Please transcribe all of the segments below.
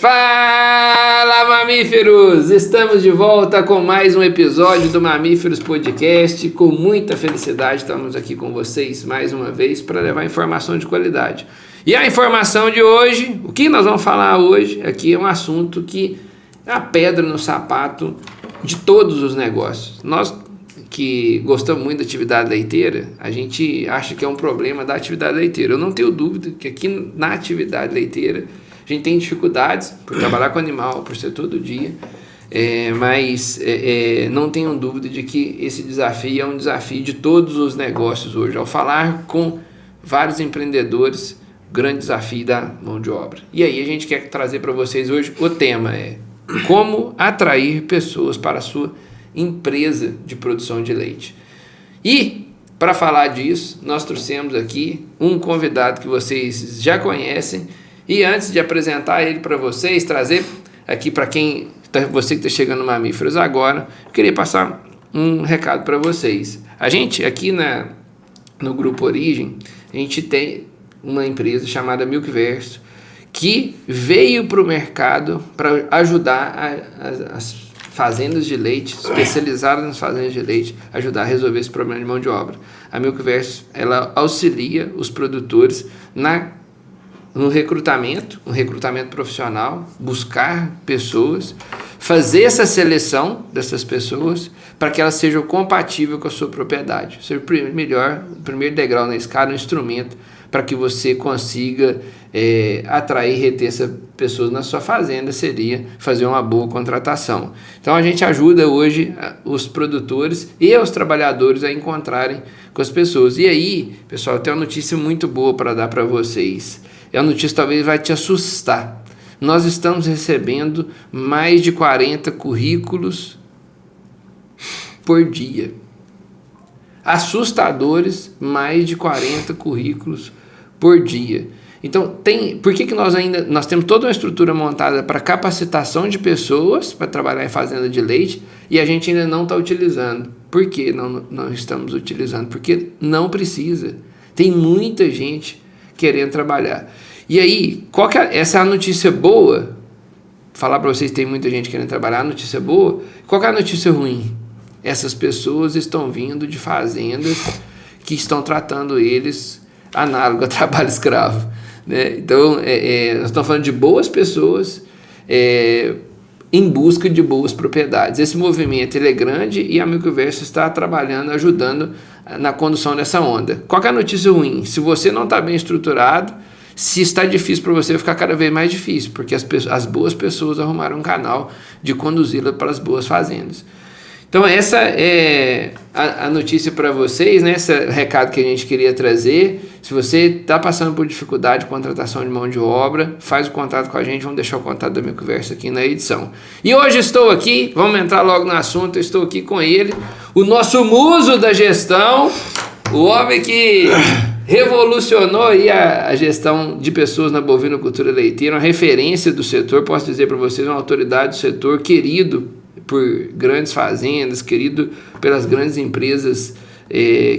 Fala, mamíferos! Estamos de volta com mais um episódio do Mamíferos Podcast. Com muita felicidade estamos aqui com vocês mais uma vez para levar informação de qualidade. E a informação de hoje, o que nós vamos falar hoje aqui é um assunto que é a pedra no sapato de todos os negócios. Nós que gostamos muito da atividade leiteira, a gente acha que é um problema da atividade leiteira. Eu não tenho dúvida que aqui na atividade leiteira a gente tem dificuldades por trabalhar com animal, por ser todo dia, mas não tenho dúvida de que esse desafio é um desafio de todos os negócios hoje. Ao falar com vários empreendedores, o grande desafio da mão de obra. E aí a gente quer trazer para vocês hoje, o tema é como atrair pessoas para a sua empresa de produção de leite. E para falar disso, nós trouxemos aqui um convidado que vocês já conhecem. E antes de apresentar ele para vocês, trazer aqui para você que está chegando no Mamíferos agora, eu queria passar um recado para vocês. A gente aqui no Grupo Origem, a gente tem uma empresa chamada Milkverso, que veio para o mercado para ajudar as fazendas de leite, especializadas nas fazendas de leite, ajudar a resolver esse problema de mão de obra. A Milkverso, ela auxilia os produtores no recrutamento, um recrutamento profissional, buscar pessoas, fazer essa seleção dessas pessoas para que elas sejam compatíveis com a sua propriedade. Ser o primeiro degrau na escada, um instrumento para que você consiga atrair e reter essas pessoas na sua fazenda seria fazer uma boa contratação. Então a gente ajuda hoje os produtores e os trabalhadores a encontrarem com as pessoas. E aí, pessoal, tem uma notícia muito boa para dar para vocês. A notícia talvez vai te assustar. Nós estamos recebendo mais de 40 currículos por dia. Assustadores, mais de 40 currículos por dia. Então, por que nós temos toda uma estrutura montada para capacitação de pessoas para trabalhar em fazenda de leite e a gente ainda não está utilizando? Por que não estamos utilizando? Porque não precisa. Tem muita gente querendo trabalhar. E aí, essa é a notícia boa? Falar para vocês que tem muita gente querendo trabalhar, a notícia boa. Qual que é a notícia ruim? Essas pessoas estão vindo de fazendas que estão tratando eles análogo a trabalho escravo, né? Então, nós estamos falando de boas pessoas em busca de boas propriedades. Esse movimento ele é grande e a Milkverso está trabalhando, ajudando na condução dessa onda. Qual que é a notícia ruim? Se você não está bem estruturado, se está difícil para você, vai ficar cada vez mais difícil, porque as boas pessoas arrumaram um canal de conduzi-la para as boas fazendas. Então essa é a notícia para vocês, né? Esse é o recado que a gente queria trazer. Se você está passando por dificuldade de contratação de mão de obra, faz o contato com a gente, vamos deixar o contato da Milkverso aqui na edição. E hoje estou aqui, vamos entrar logo no assunto, eu estou aqui com ele, o nosso muso da gestão, o homem que revolucionou aí a gestão de pessoas na bovinocultura leiteira, uma referência do setor, posso dizer para vocês, uma autoridade do setor, querido por grandes fazendas, querido pelas grandes empresas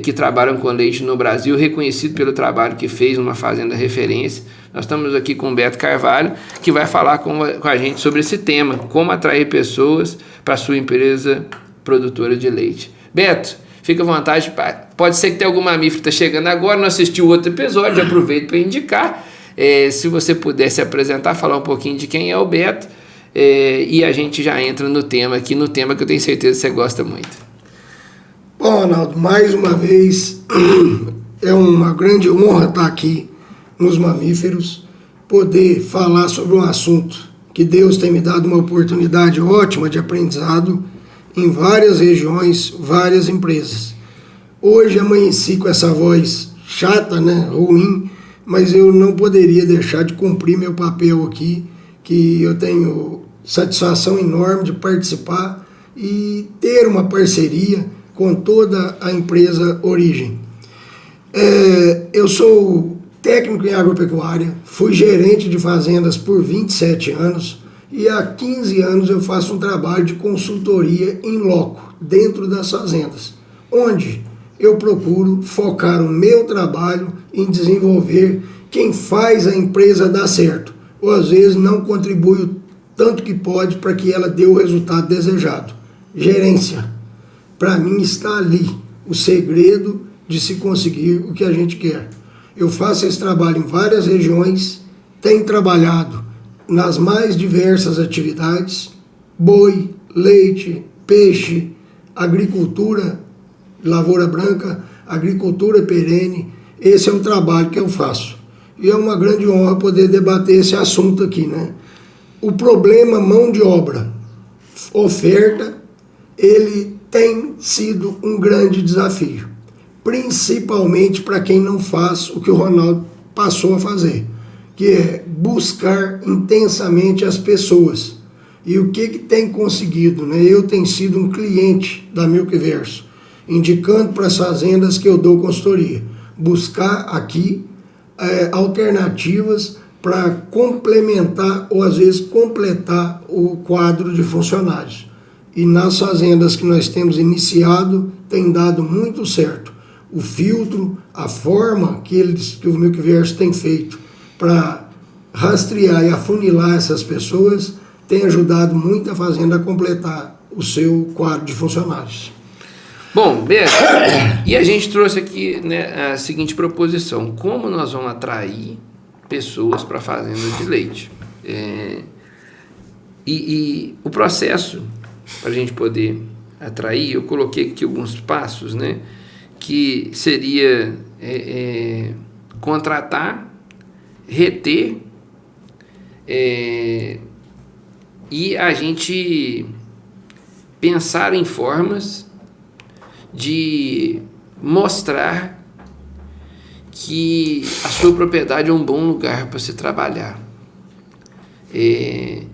que trabalham com leite no Brasil, reconhecido pelo trabalho que fez numa fazenda referência. Nós estamos aqui com o Beto Carvalho, que vai falar com a gente sobre esse tema, como atrair pessoas para a sua empresa produtora de leite. Beto, fica à vontade, pode ser que tenha algum mamífero que está chegando agora, não assistiu outro episódio, aproveito para indicar, se você pudesse apresentar, falar um pouquinho de quem é o Beto, e a gente já entra no tema aqui, no tema que eu tenho certeza que você gosta muito. Bom, Ronaldo, mais uma vez, é uma grande honra estar aqui nos Mamíferos, poder falar sobre um assunto que Deus tem me dado uma oportunidade ótima de aprendizado em várias regiões, várias empresas. Hoje amanheci com essa voz chata, né, ruim, mas eu não poderia deixar de cumprir meu papel aqui, que eu tenho satisfação enorme de participar e ter uma parceria com toda a empresa Origem. Eu sou técnico em agropecuária, fui gerente de fazendas por 27 anos e há 15 anos eu faço um trabalho de consultoria em loco, dentro das fazendas, onde eu procuro focar o meu trabalho em desenvolver quem faz a empresa dar certo, ou às vezes não contribui o tanto que pode para que ela dê o resultado desejado. Gerência, para mim, está ali o segredo de se conseguir o que a gente quer. Eu faço esse trabalho em várias regiões, tenho trabalhado nas mais diversas atividades: boi, leite, peixe, agricultura, lavoura branca, agricultura perene. Esse é o trabalho que eu faço. E é uma grande honra poder debater esse assunto aqui, né? O problema mão de obra, oferta, ele tem sido um grande desafio, principalmente para quem não faz o que o Ronaldo passou a fazer, que é buscar intensamente as pessoas. E o que tem conseguido, né? Eu tenho sido um cliente da Milquiverso, indicando para as fazendas que eu dou consultoria, buscar aqui alternativas para complementar ou às vezes completar o quadro de funcionários. E nas fazendas que nós temos iniciado, tem dado muito certo. O filtro, a forma que o Milquiverso tem feito para rastrear e afunilar essas pessoas, tem ajudado muito a fazenda a completar o seu quadro de funcionários. Bom, Beto, e a gente trouxe aqui, né, a seguinte proposição: como nós vamos atrair pessoas para fazendas de leite? E o processo para a gente poder atrair, eu coloquei aqui alguns passos, né, que seria contratar, reter, e a gente pensar em formas de mostrar que a sua propriedade é um bom lugar para se trabalhar, e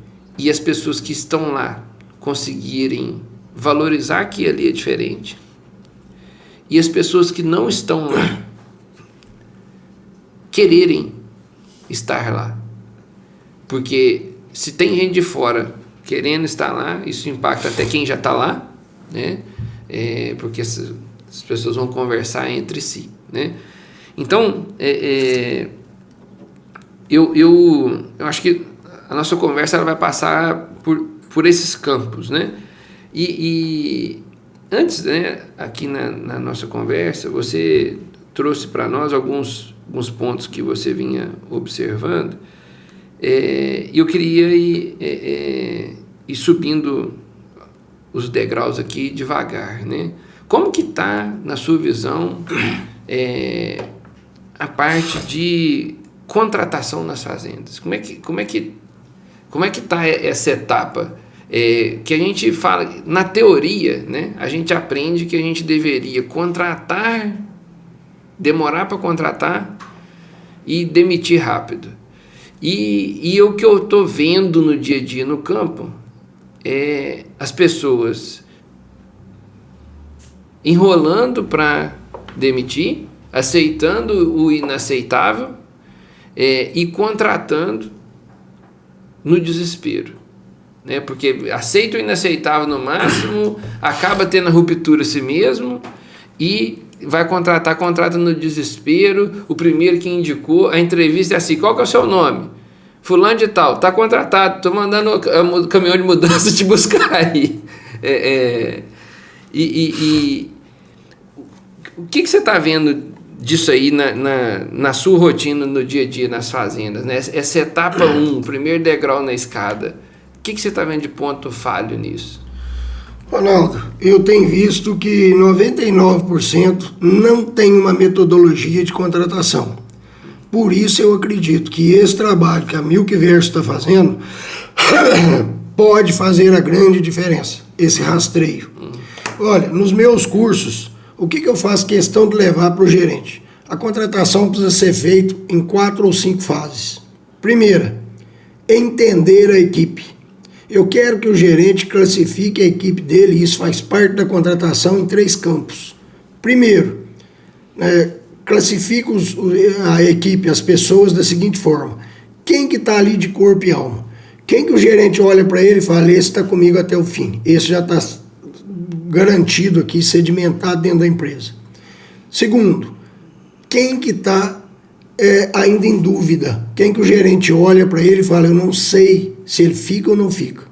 as pessoas que estão lá conseguirem valorizar que ali é diferente, e as pessoas que não estão lá quererem estar lá, porque se tem gente de fora querendo estar lá, isso impacta até quem já está lá, né? Porque as pessoas vão conversar entre si, né? Então, eu acho que a nossa conversa ela vai passar por esses campos, né? E antes, né, aqui na nossa conversa, você trouxe para nós alguns pontos que você vinha observando, e eu queria ir subindo os degraus aqui devagar, né? Como que está, na sua visão, a parte de contratação nas fazendas? Como é que está essa etapa? Que a gente fala, na teoria, né, a gente aprende que a gente deveria contratar, demorar para contratar e demitir rápido. E o que eu estou vendo no dia a dia no campo é as pessoas enrolando para demitir, aceitando o inaceitável, e contratando no desespero, né? Porque aceita o inaceitável no máximo, acaba tendo a ruptura a si mesmo e vai contrata no desespero. O primeiro que indicou, a entrevista é assim: qual que é o seu nome? Fulano de tal, está contratado, estou mandando o caminhão de mudança te buscar aí. O que você está vendo disso aí na sua rotina, no dia a dia, nas fazendas, né? Essa etapa 1, primeiro degrau na escada, o que você está vendo de ponto falho nisso? Ronaldo, eu tenho visto que 99% não tem uma metodologia de contratação. Por isso eu acredito que esse trabalho que a Milquiverso está fazendo pode fazer a grande diferença, esse rastreio. Olha, nos meus cursos, o que eu faço questão de levar para o gerente? A contratação precisa ser feita em 4 ou 5 fases. Primeira, entender a equipe. Eu quero que o gerente classifique a equipe dele, e isso faz parte da contratação, em 3 campos. Primeiro, classifica a equipe, as pessoas, da seguinte forma: quem que está ali de corpo e alma? Quem que o gerente olha para ele e fala: esse está comigo até o fim, esse já está garantido aqui, sedimentado dentro da empresa. Segundo, quem que está ainda em dúvida. Quem que o gerente olha para ele e fala, eu não sei se ele fica ou não fica.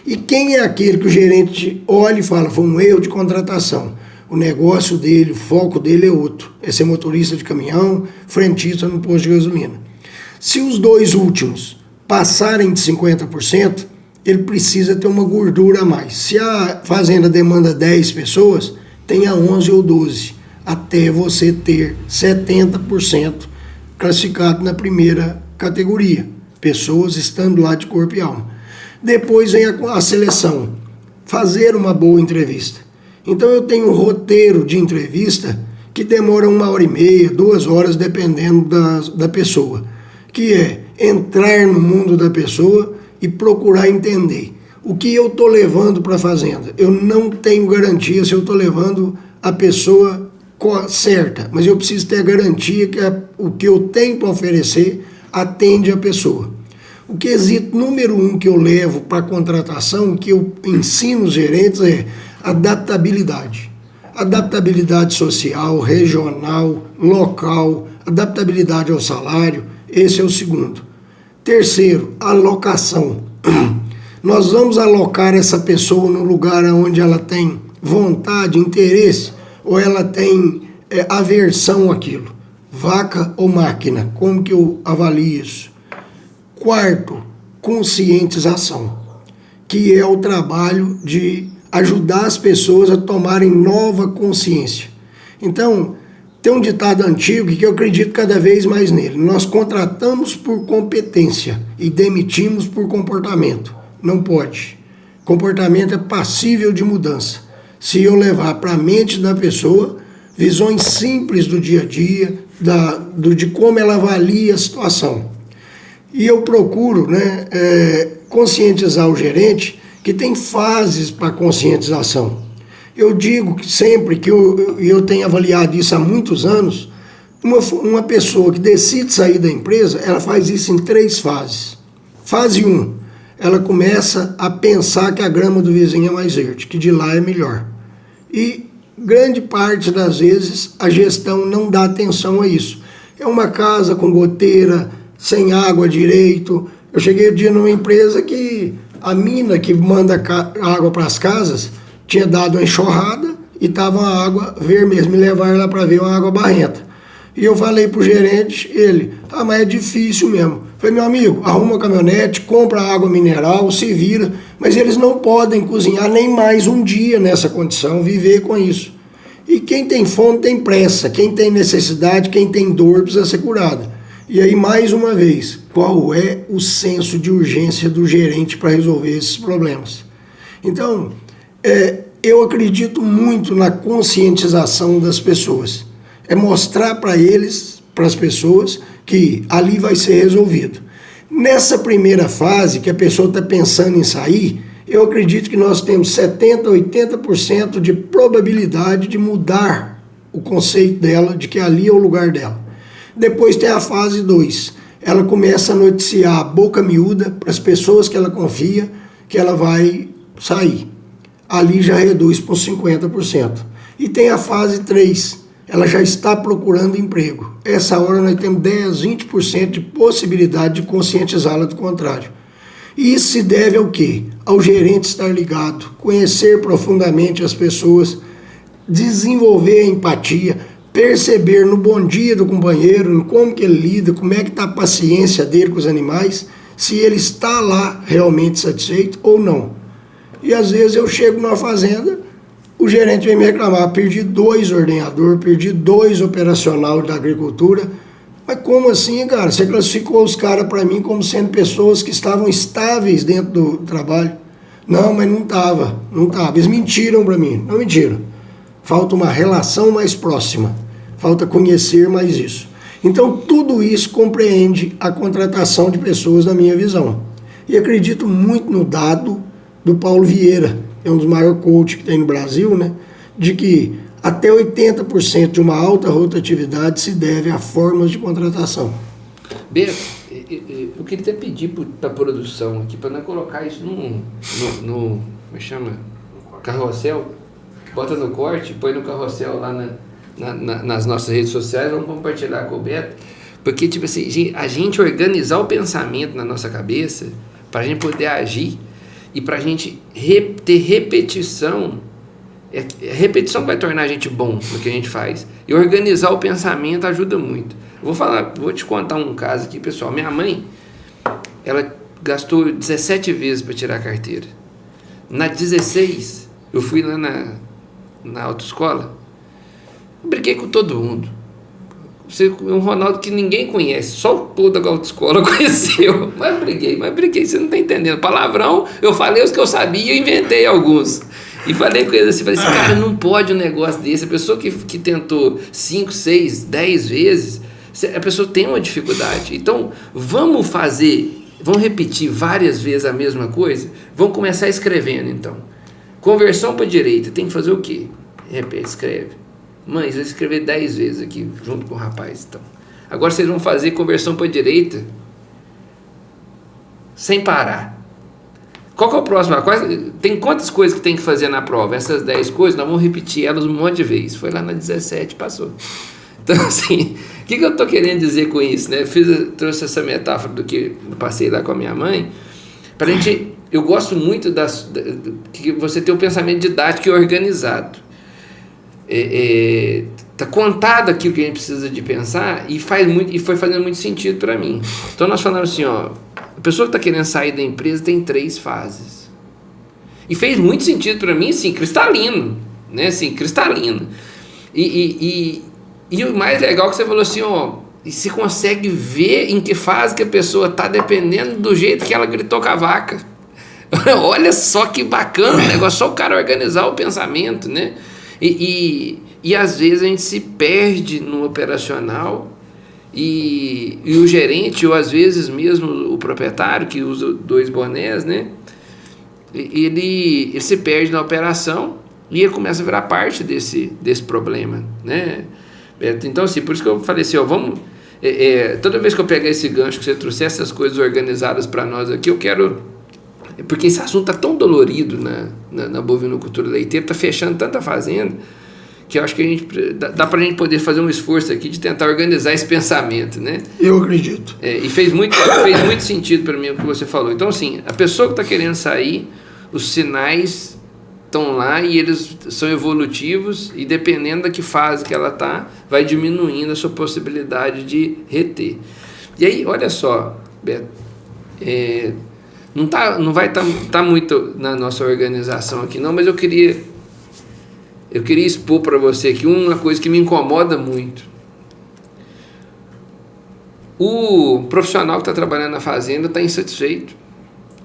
E quem é aquele que o gerente olha e fala, foi um erro de contratação. O negócio dele, o foco dele é outro. É ser motorista de caminhão, frentista no posto de gasolina. Se os dois últimos passarem de 50%, ele precisa ter uma gordura a mais. Se a fazenda demanda 10 pessoas, tenha 11 ou 12, até você ter 70% classificado na primeira categoria. Pessoas estando lá de corpo e alma. Depois vem a seleção. Fazer uma boa entrevista. Então eu tenho um roteiro de entrevista que demora 1h30, 2 horas, dependendo da pessoa. Que é entrar no mundo da pessoa e procurar entender o que eu estou levando para a fazenda. Eu não tenho garantia se eu estou levando a pessoa certa, mas eu preciso ter a garantia que o que eu tenho para oferecer atende a pessoa. O quesito número 1 que eu levo para a contratação, que eu ensino os gerentes, é adaptabilidade. Adaptabilidade social, regional, local, adaptabilidade ao salário, esse é o segundo. Terceiro, alocação. Nós vamos alocar essa pessoa no lugar onde ela tem vontade, interesse, ou ela tem aversão àquilo. Vaca ou máquina, como que eu avalio isso? Quarto, conscientização, que é o trabalho de ajudar as pessoas a tomarem nova consciência. Então, tem um ditado antigo que eu acredito cada vez mais nele. Nós contratamos por competência e demitimos por comportamento. Não pode. Comportamento é passível de mudança. Se eu levar para a mente da pessoa visões simples do dia a dia, de como ela avalia a situação. E eu procuro conscientizar o gerente que tem fases para conscientização. Eu digo que sempre que eu tenho avaliado isso há muitos anos, uma pessoa que decide sair da empresa, ela faz isso em 3 fases. Fase 1, ela começa a pensar que a grama do vizinho é mais verde, que de lá é melhor. E grande parte das vezes a gestão não dá atenção a isso. É uma casa com goteira, sem água direito. Eu cheguei um dia numa empresa que a mina que manda água para as casas tinha dado uma enxurrada e estava uma água vermelha. Me levaram lá para ver uma água barrenta. E eu falei pro gerente, ele, mas é difícil mesmo. Falei, meu amigo, arruma uma caminhonete, compra água mineral, se vira. Mas eles não podem cozinhar nem mais um dia nessa condição, viver com isso. E quem tem fome tem pressa, quem tem necessidade, quem tem dor precisa ser curada. E aí, mais uma vez, qual é o senso de urgência do gerente para resolver esses problemas? Então, eu acredito muito na conscientização das pessoas. É mostrar para eles, para as pessoas, que ali vai ser resolvido. Nessa primeira fase, que a pessoa está pensando em sair, eu acredito que nós temos 70%, 80% de probabilidade de mudar o conceito dela, de que ali é o lugar dela. Depois tem a fase 2. Ela começa a noticiar a boca miúda para as pessoas que ela confia que ela vai sair. Ali já reduz por 50%. E tem a fase 3. Ela já está procurando emprego. Essa hora nós temos 10, 20% de possibilidade de conscientizá-la do contrário. E isso se deve ao quê? Ao gerente estar ligado, conhecer profundamente as pessoas, desenvolver a empatia, perceber no bom dia do companheiro, no como que ele lida, como é que está a paciência dele com os animais, se ele está lá realmente satisfeito ou não. E às vezes eu chego numa fazenda, o gerente vem me reclamar, perdi 2 ordenadores, perdi 2 operacional da agricultura. Mas como assim, cara? Você classificou os caras para mim como sendo pessoas que estavam estáveis dentro do trabalho. Não, mas não estava. Eles mentiram para mim. Não mentiram. Falta uma relação mais próxima. Falta conhecer mais isso. Então, tudo isso compreende a contratação de pessoas na minha visão. E acredito muito no dado do Paulo Vieira, que é um dos maiores coaches que tem no Brasil, né? De que até 80% de uma alta rotatividade se deve a formas de contratação. Beto, eu queria até pedir para a produção aqui, para não colocar isso no como é que chama? Carrossel. Bota no corte, põe no carrossel lá nas nossas redes sociais, vamos compartilhar com o Beto. Porque, tipo assim, a gente organizar o pensamento na nossa cabeça para a gente poder agir e para a gente ter repetição. A repetição vai tornar a gente bom no que a gente faz. E organizar o pensamento ajuda muito. Vou te contar um caso aqui, pessoal. Minha mãe, ela gastou 17 vezes para tirar a carteira. Na 16, eu fui lá na autoescola, briguei com todo mundo. Um Ronaldo que ninguém conhece, só o povo da autoescola conheceu. Mas briguei, você não está entendendo. Palavrão, eu falei os que eu sabia e inventei alguns. E falei com eles assim, cara, não pode um negócio desse. A pessoa que tentou 5, 6, 10 vezes, a pessoa tem uma dificuldade. Então, vamos repetir várias vezes a mesma coisa? Vamos começar escrevendo, então. Conversão para a direita, tem que fazer o quê? Repete, escreve. Mãe, vocês vão escrever 10 vezes aqui, junto com o rapaz. Então. Agora vocês vão fazer conversão para a direita sem parar. Qual que é o próximo? Tem quantas coisas que tem que fazer na prova? Essas 10 coisas, nós vamos repetir elas um monte de vezes. Foi lá na 17, passou. Então, assim, o que eu estou querendo dizer com isso? Né? Trouxe essa metáfora do que eu passei lá com a minha mãe. Pra gente, eu gosto muito que você tem o pensamento didático e organizado. Tá contado aqui o que a gente precisa de pensar e foi fazendo muito sentido para mim. Então nós falamos assim, ó, a pessoa que está querendo sair da empresa tem 3 fases. E fez muito sentido para mim, assim, cristalino, né? Assim, cristalino. E o mais legal é que você falou assim, ó, e você consegue ver em que fase que a pessoa está dependendo do jeito que ela gritou com a vaca. Olha só que bacana o negócio, só o cara organizar o pensamento, né? E às vezes a gente se perde no operacional e o gerente, ou às vezes mesmo o proprietário, que usa 2 bonés, né? Ele se perde na operação e ele começa a virar parte desse problema, né? Então, assim, por isso que eu falei assim, ó, vamos... toda vez que eu pegar esse gancho, que você trouxe essas coisas organizadas para nós aqui, eu quero... Porque esse assunto está tão dolorido na bovinocultura leiteira, está fechando tanta fazenda, que eu acho que dá para a gente poder fazer um esforço aqui de tentar organizar esse pensamento, né? Eu acredito. E fez muito sentido para mim o que você falou. Então, assim, a pessoa que está querendo sair, os sinais estão lá e eles são evolutivos e dependendo da que fase que ela está, vai diminuindo a sua possibilidade de reter. E aí, olha só, Beto, não vai estar muito na nossa organização aqui não, mas eu queria expor para você aqui uma coisa que me incomoda muito. O profissional que está trabalhando na fazenda está insatisfeito.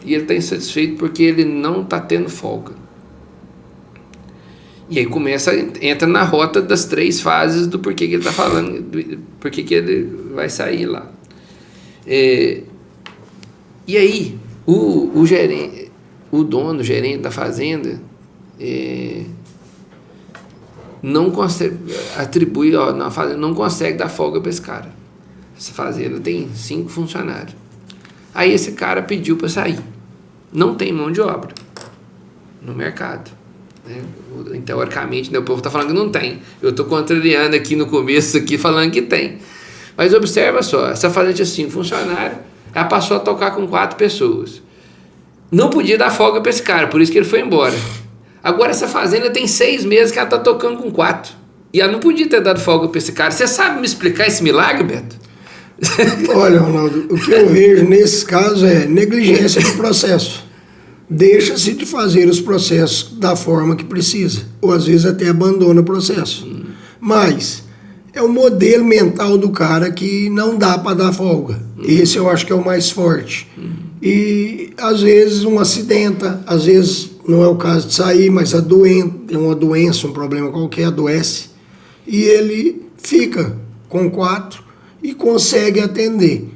E ele está insatisfeito porque ele não está tendo folga. E aí entra na rota das 3 fases do porquê que ele está falando, porquê que ele vai sair lá. E aí, o gerente, o gerente da fazenda, não consegue atribuir, não consegue dar folga para esse cara. Essa fazenda tem 5 funcionários. Aí esse cara pediu para sair. Não tem mão de obra no mercado. Né? Teoricamente, né, o povo está falando que não tem. Eu estou contrariando aqui no começo, aqui, falando que tem. Mas observa só, essa fazenda tinha 5 funcionários, ela passou a tocar com 4 pessoas. Não podia dar folga para esse cara, por isso que ele foi embora. Agora essa fazenda tem 6 meses que ela está tocando com 4. E ela não podia ter dado folga para esse cara. Você sabe me explicar esse milagre, Beto? Olha, Ronaldo, o que eu vejo nesse caso é negligência do processo. Deixa-se de fazer os processos da forma que precisa. Ou às vezes até abandona o processo. Mas é o modelo mental do cara que não dá para dar folga. Esse eu acho que é o mais forte. E às vezes um acidenta, às vezes não é o caso de sair, mas tem uma doença, um problema qualquer, adoece. E ele fica com 4 e consegue atender.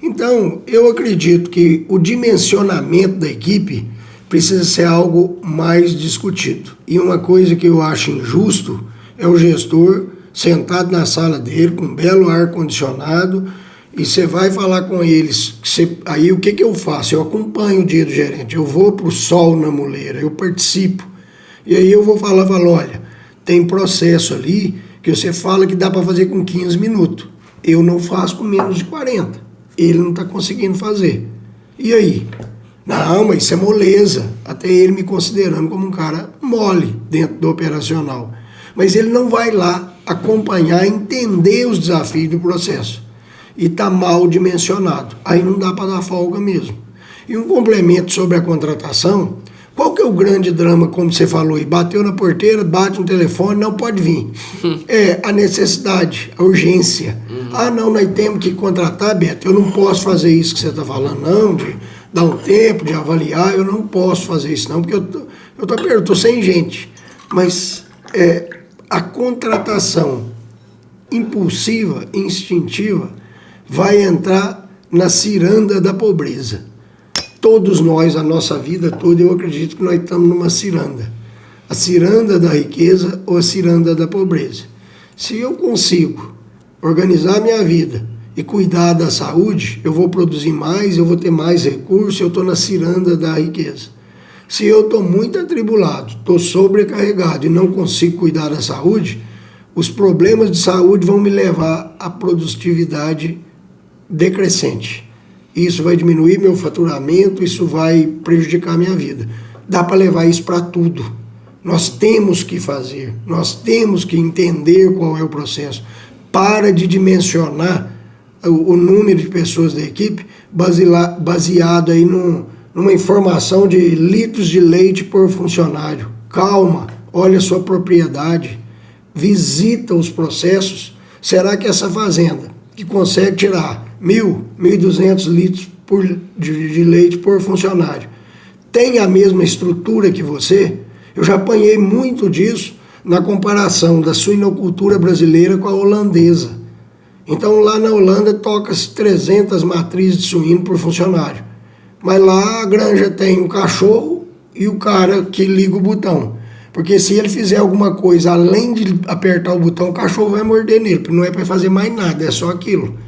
Então, eu acredito que o dimensionamento da equipe precisa ser algo mais discutido. E uma coisa que eu acho injusto é o gestor sentado na sala dele com um belo ar-condicionado e você vai falar com eles. Aí o que eu faço? Eu acompanho o dia do gerente, eu vou para o sol na muleira, eu participo. E aí eu vou falar, olha, tem processo ali que você fala que dá para fazer com 15 minutos. Eu não faço com menos de 40. Ele não está conseguindo fazer. E aí? Não, mas isso é moleza. Até ele me considerando como um cara mole dentro do operacional. Mas ele não vai lá acompanhar, entender os desafios do processo. E está mal dimensionado. Aí não dá para dar folga mesmo. E um complemento sobre a contratação, qual que é o grande drama, como você falou, e bateu na porteira, bate no telefone, não pode vir. É a necessidade, a urgência. Ah, não, nós temos que contratar, Beto, eu não posso fazer isso que você está falando, não, de dar um tempo, de avaliar, eu não posso fazer isso não, porque eu tô sem gente. Mas a contratação impulsiva, instintiva, vai entrar na ciranda da pobreza. Todos nós, a nossa vida toda, eu acredito que nós estamos numa ciranda. A ciranda da riqueza ou a ciranda da pobreza. Se eu consigo organizar minha vida e cuidar da saúde, eu vou produzir mais, eu vou ter mais recursos, eu estou na ciranda da riqueza. Se eu estou muito atribulado, estou sobrecarregado e não consigo cuidar da saúde, os problemas de saúde vão me levar à produtividade decrescente. Isso vai diminuir meu faturamento, isso vai prejudicar minha vida. Dá para levar isso para tudo. Nós temos que fazer, nós temos que entender qual é o processo. Para de dimensionar o número de pessoas da equipe baseado aí numa informação de litros de leite por funcionário. Calma, olha a sua propriedade, visita os processos. Será que essa fazenda, que consegue tirar 1.200 litros de leite por funcionário, tem a mesma estrutura que você? Eu já apanhei muito disso na comparação da suinocultura brasileira com a holandesa. Então lá na Holanda toca-se 300 matrizes de suíno por funcionário. Mas lá a granja tem um cachorro e o cara que liga o botão. Porque se ele fizer alguma coisa além de apertar o botão, o cachorro vai morder nele, porque não é para fazer mais nada, é só aquilo.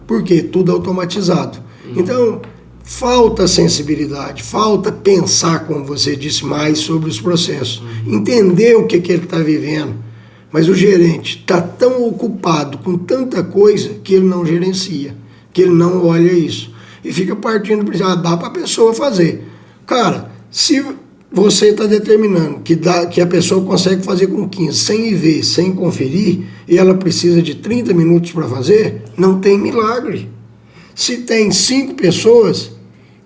Por quê? Tudo automatizado. Então, falta sensibilidade, falta pensar, como você disse, mais sobre os processos. Entender o que ele está vivendo. Mas o gerente está tão ocupado com tanta coisa que ele não gerencia, que ele não olha isso. E fica partindo do princípio, dá para a pessoa fazer. Cara, se você está determinando que a pessoa consegue fazer com 15, sem ir ver, sem conferir, e ela precisa de 30 minutos para fazer, não tem milagre. Se tem 5 pessoas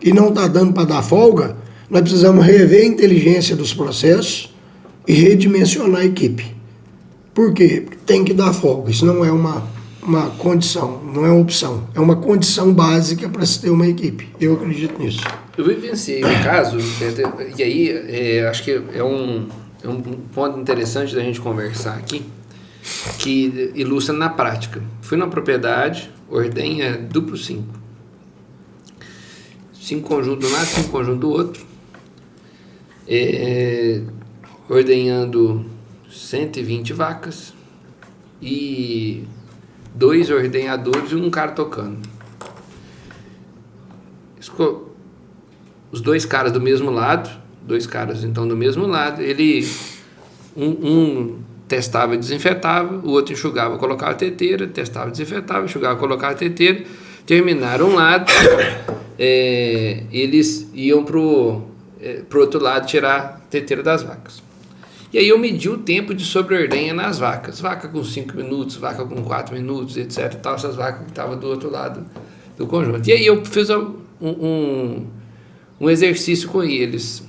e não está dando para dar folga, nós precisamos rever a inteligência dos processos e redimensionar a equipe. Por quê? Porque tem que dar folga. Isso não é uma condição, não é uma opção. É uma condição básica para se ter uma equipe. Eu acredito nisso. Eu vivenciei um caso, e aí acho que é um ponto interessante da gente conversar aqui, que ilustra na prática. Fui numa propriedade, ordenha duplo 5. 5 conjuntos de um lado, 5 conjuntos do outro. Ordenhando 120 vacas e 2 ordenhadores e um cara tocando. Os 2 caras do mesmo lado, 2 caras então do mesmo lado, ele um testava e desinfetava, o outro enxugava, colocava a teteira, testava, desinfetava, enxugava, colocava a teteira. Terminaram um lado, eles iam pro outro lado tirar a teteira das vacas. E aí eu medi o tempo de sobreordenha nas vacas. Vaca com 5 minutos, vaca com 4 minutos, etc. Tal, essas vacas que estavam do outro lado do conjunto. E aí eu fiz um exercício com eles.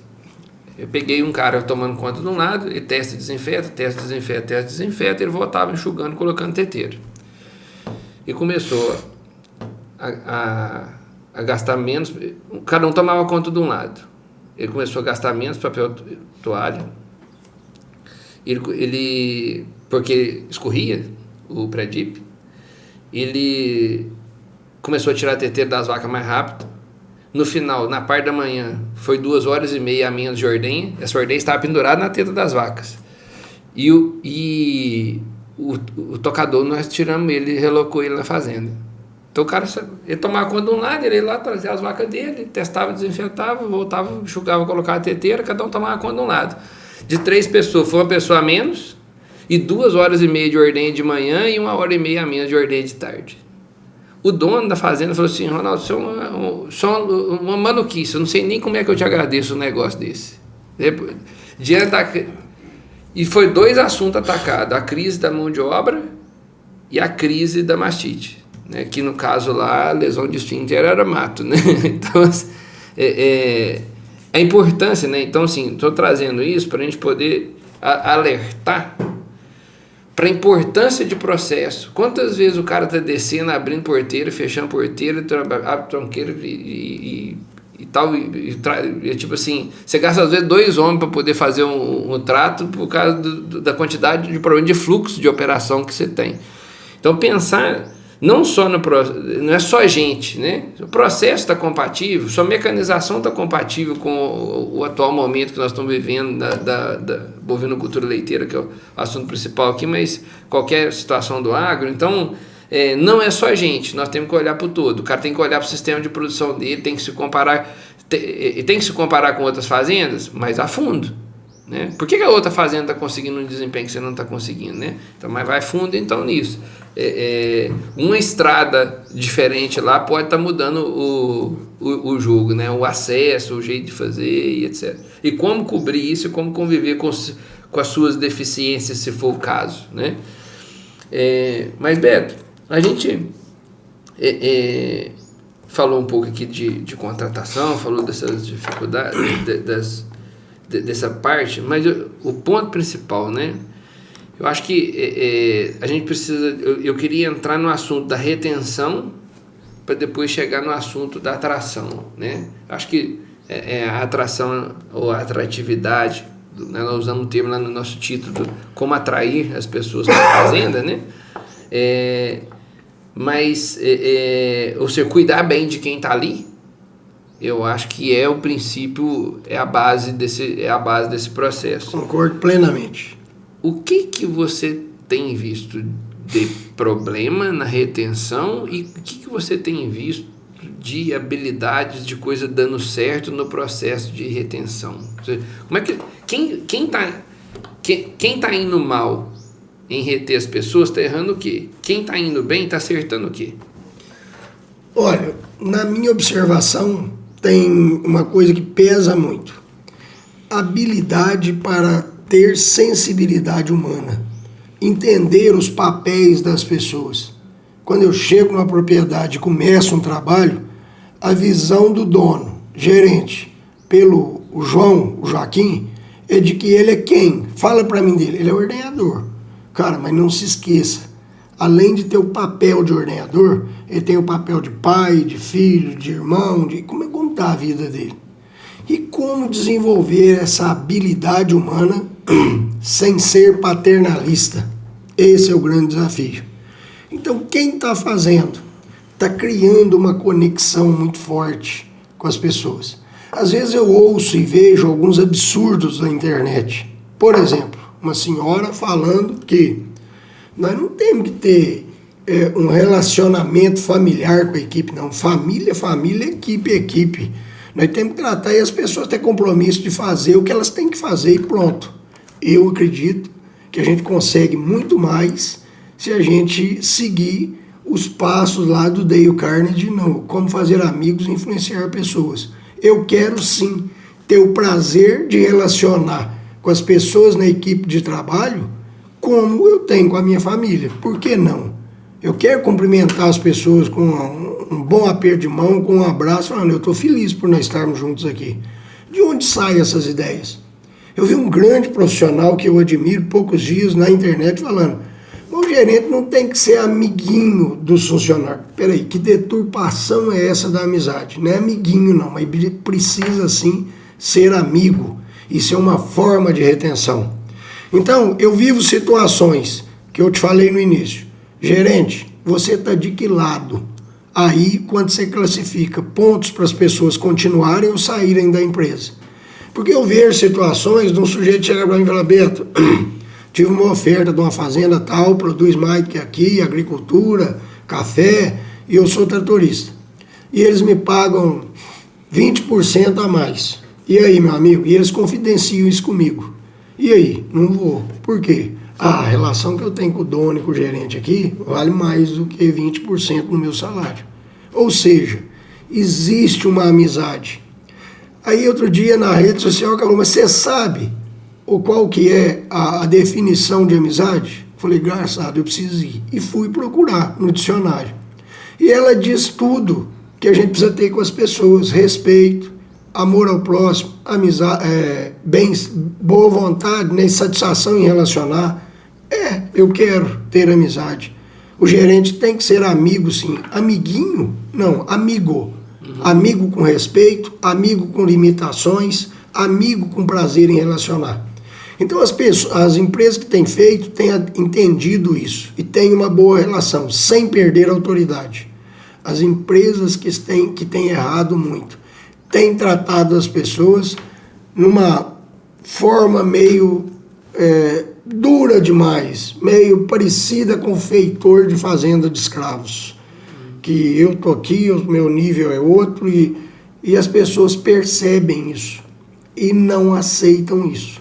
Eu peguei um cara tomando conta de um lado, ele testa, desinfeta, testa, desinfeta, testa, desinfeta, ele voltava enxugando, colocando teteira. E começou a gastar menos, cada um tomava conta de um lado. Ele começou a gastar menos papel toalha. Ele porque escorria o pré-dip, ele começou a tirar a teteira das vacas mais rápido. No final, na parte da manhã, foi 2h30 a menos de ordenha. Essa ordenha estava pendurada na teta das vacas. E o tocador, nós tiramos ele e relocou ele na fazenda. Então o cara, ele tomava conta de um lado, ele ia lá trazer as vacas dele, testava, desinfetava, voltava, enxugava, colocava a teteira, cada um tomava conta de um lado. De 3 pessoas, foi uma pessoa a menos, e 2h30 de ordenha de manhã e 1h30 a menos de ordenha de tarde. O dono da fazenda falou assim: Ronaldo, isso é só uma maluquice, eu não sei nem como é que eu te agradeço um negócio desse. E foi 2 assuntos atacados: a crise da mão de obra e a crise da mastite, né? Que no caso lá, a lesão de esfíncter era mato, né? Então, a importância, né? Então, assim, estou trazendo isso para a gente poder alertar para a importância de processo. Quantas vezes o cara está descendo, abrindo porteira, fechando porteira, abre tronqueira e tal, e tipo assim, você gasta às vezes 2 homens para poder fazer um trato por causa da quantidade de problema de fluxo de operação que você tem. Então pensar não só não é só gente, né? O processo está compatível, sua mecanização está compatível com o atual momento que nós estamos vivendo da bovinocultura leiteira, que é o assunto principal aqui, mas qualquer situação do agro. Então, não é só gente, nós temos que olhar para o todo. O cara tem que olhar para o sistema de produção dele, tem que se comparar, tem que se comparar com outras fazendas, mas a fundo. Né? Por que a outra fazenda está conseguindo um desempenho que você não está conseguindo? Né? Então, mas vai fundo então nisso. Uma estrada diferente lá pode estar mudando o jogo, né? O acesso, o jeito de fazer e etc. E como cobrir isso e como conviver com as suas deficiências, se for o caso. Né? Mas, Beto, a gente falou um pouco aqui de contratação, falou dessas dificuldades, dessa parte, mas o ponto principal, né? Eu acho que a gente precisa... Eu queria entrar no assunto da retenção para depois chegar no assunto da atração, né? Acho que a atração ou a atratividade, né? Nós usamos um termo lá no nosso título, como atrair as pessoas para a fazenda, né? Ou seja, cuidar bem de quem está ali, eu acho que é o princípio, é a base desse processo. Concordo plenamente. O que você tem visto de problema na retenção e o que você tem visto de habilidades, de coisa dando certo no processo de retenção? Como é que quem tá indo mal em reter as pessoas está errando o quê? Quem está indo bem está acertando o quê? Olha, na minha observação, tem uma coisa que pesa muito: habilidade para ter sensibilidade humana, entender os papéis das pessoas. Quando eu chego numa propriedade e começo um trabalho, a visão do dono, gerente, pelo o Joaquim, é de que ele é quem? Fala para mim dele, ele é ordenador. Cara, mas não se esqueça, além de ter o papel de ordenador, ele tem o papel de pai, de filho, de irmão, de como está a vida dele. E como desenvolver essa habilidade humana sem ser paternalista? Esse é o grande desafio. Então, quem está fazendo? Está criando uma conexão muito forte com as pessoas. Às vezes eu ouço e vejo alguns absurdos na internet. Por exemplo, uma senhora falando que nós não temos que ter um relacionamento familiar com a equipe, não. Família, equipe. Nós temos que tratar e as pessoas têm compromisso de fazer o que elas têm que fazer e pronto. Eu acredito que a gente consegue muito mais se a gente seguir os passos lá do Dale Carnegie, não, como fazer amigos e influenciar pessoas. Eu quero sim ter o prazer de relacionar com as pessoas na equipe de trabalho como eu tenho com a minha família. Por que não? Eu quero cumprimentar as pessoas com um bom aperto de mão, com um abraço, falando, eu estou feliz por nós estarmos juntos aqui. De onde saem essas ideias? Eu vi um grande profissional que eu admiro, poucos dias, na internet, falando, o gerente não tem que ser amiguinho dos funcionários. Peraí, que deturpação é essa da amizade? Não é amiguinho não, mas precisa sim ser amigo. Isso é uma forma de retenção. Então, eu vivo situações que eu te falei no início. Gerente, você está de que lado? Aí, quando você classifica pontos para as pessoas continuarem ou saírem da empresa. Porque eu vejo situações de um sujeito chegar para mim e falar, Beto, tive uma oferta de uma fazenda tal, produz mais do que aqui, agricultura, café, e eu sou tratorista. E eles me pagam 20% a mais. E aí, meu amigo? E eles confidenciam isso comigo. E aí? Não vou. Por quê? A relação que eu tenho com o dono e com o gerente aqui vale mais do que 20% no meu salário. Ou seja, existe uma amizade. Aí outro dia na rede social, falou, mas você sabe qual que é a definição de amizade? Falei, graças a Deus, eu preciso ir. E fui procurar no dicionário. E ela diz tudo que a gente precisa ter com as pessoas: respeito, amor ao próximo, amizade, boa vontade, né, satisfação em relacionar. Eu quero ter amizade. O gerente tem que ser amigo, sim. Amiguinho? Não, amigo. Amigo com respeito, amigo com limitações, amigo com prazer em relacionar. Então as empresas que têm feito têm entendido isso e têm uma boa relação, sem perder a autoridade. As empresas que têm errado muito têm tratado as pessoas numa forma meio dura demais, meio parecida com o feitor de fazenda de escravos. Que eu tô aqui, o meu nível é outro, e as pessoas percebem isso e não aceitam isso.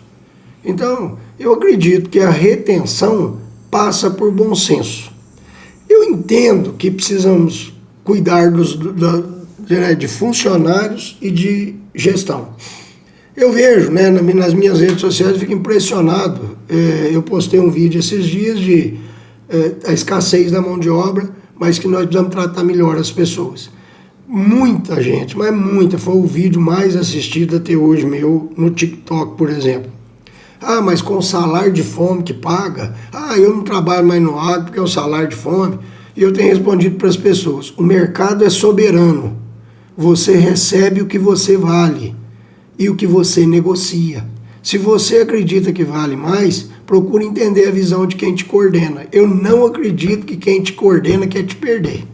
Então, eu acredito que a retenção passa por bom senso. Eu entendo que precisamos cuidar de funcionários e de gestão. Eu vejo, né, nas minhas redes sociais, eu fico impressionado. Eu postei um vídeo esses dias de a escassez da mão de obra, mas que nós precisamos tratar melhor as pessoas. Muita gente, mas muita, foi o vídeo mais assistido até hoje meu no TikTok, por exemplo. Ah, mas com o salário de fome que paga, eu não trabalho mais no agro porque é um salário de fome. E eu tenho respondido para as pessoas: o mercado é soberano. Você recebe o que você vale e o que você negocia. Se você acredita que vale mais, procure entender a visão de quem te coordena. Eu não acredito que quem te coordena quer te perder.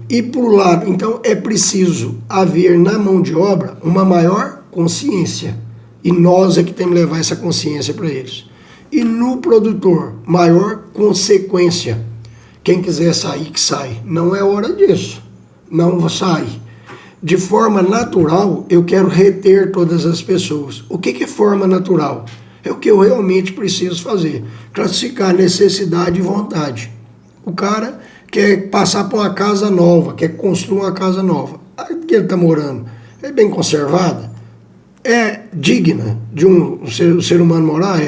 E por lado, então é preciso haver na mão de obra uma maior consciência. E nós é que temos que levar essa consciência para eles. E no produtor, maior consequência. Quem quiser sair, que sai. Não é hora disso. Não sai. De forma natural, eu quero reter todas as pessoas. O que é forma natural? É o que eu realmente preciso fazer. Classificar necessidade e vontade. O cara quer passar por uma casa nova, quer construir uma casa nova. A que ele está morando é bem conservada? É digna de um ser humano morar?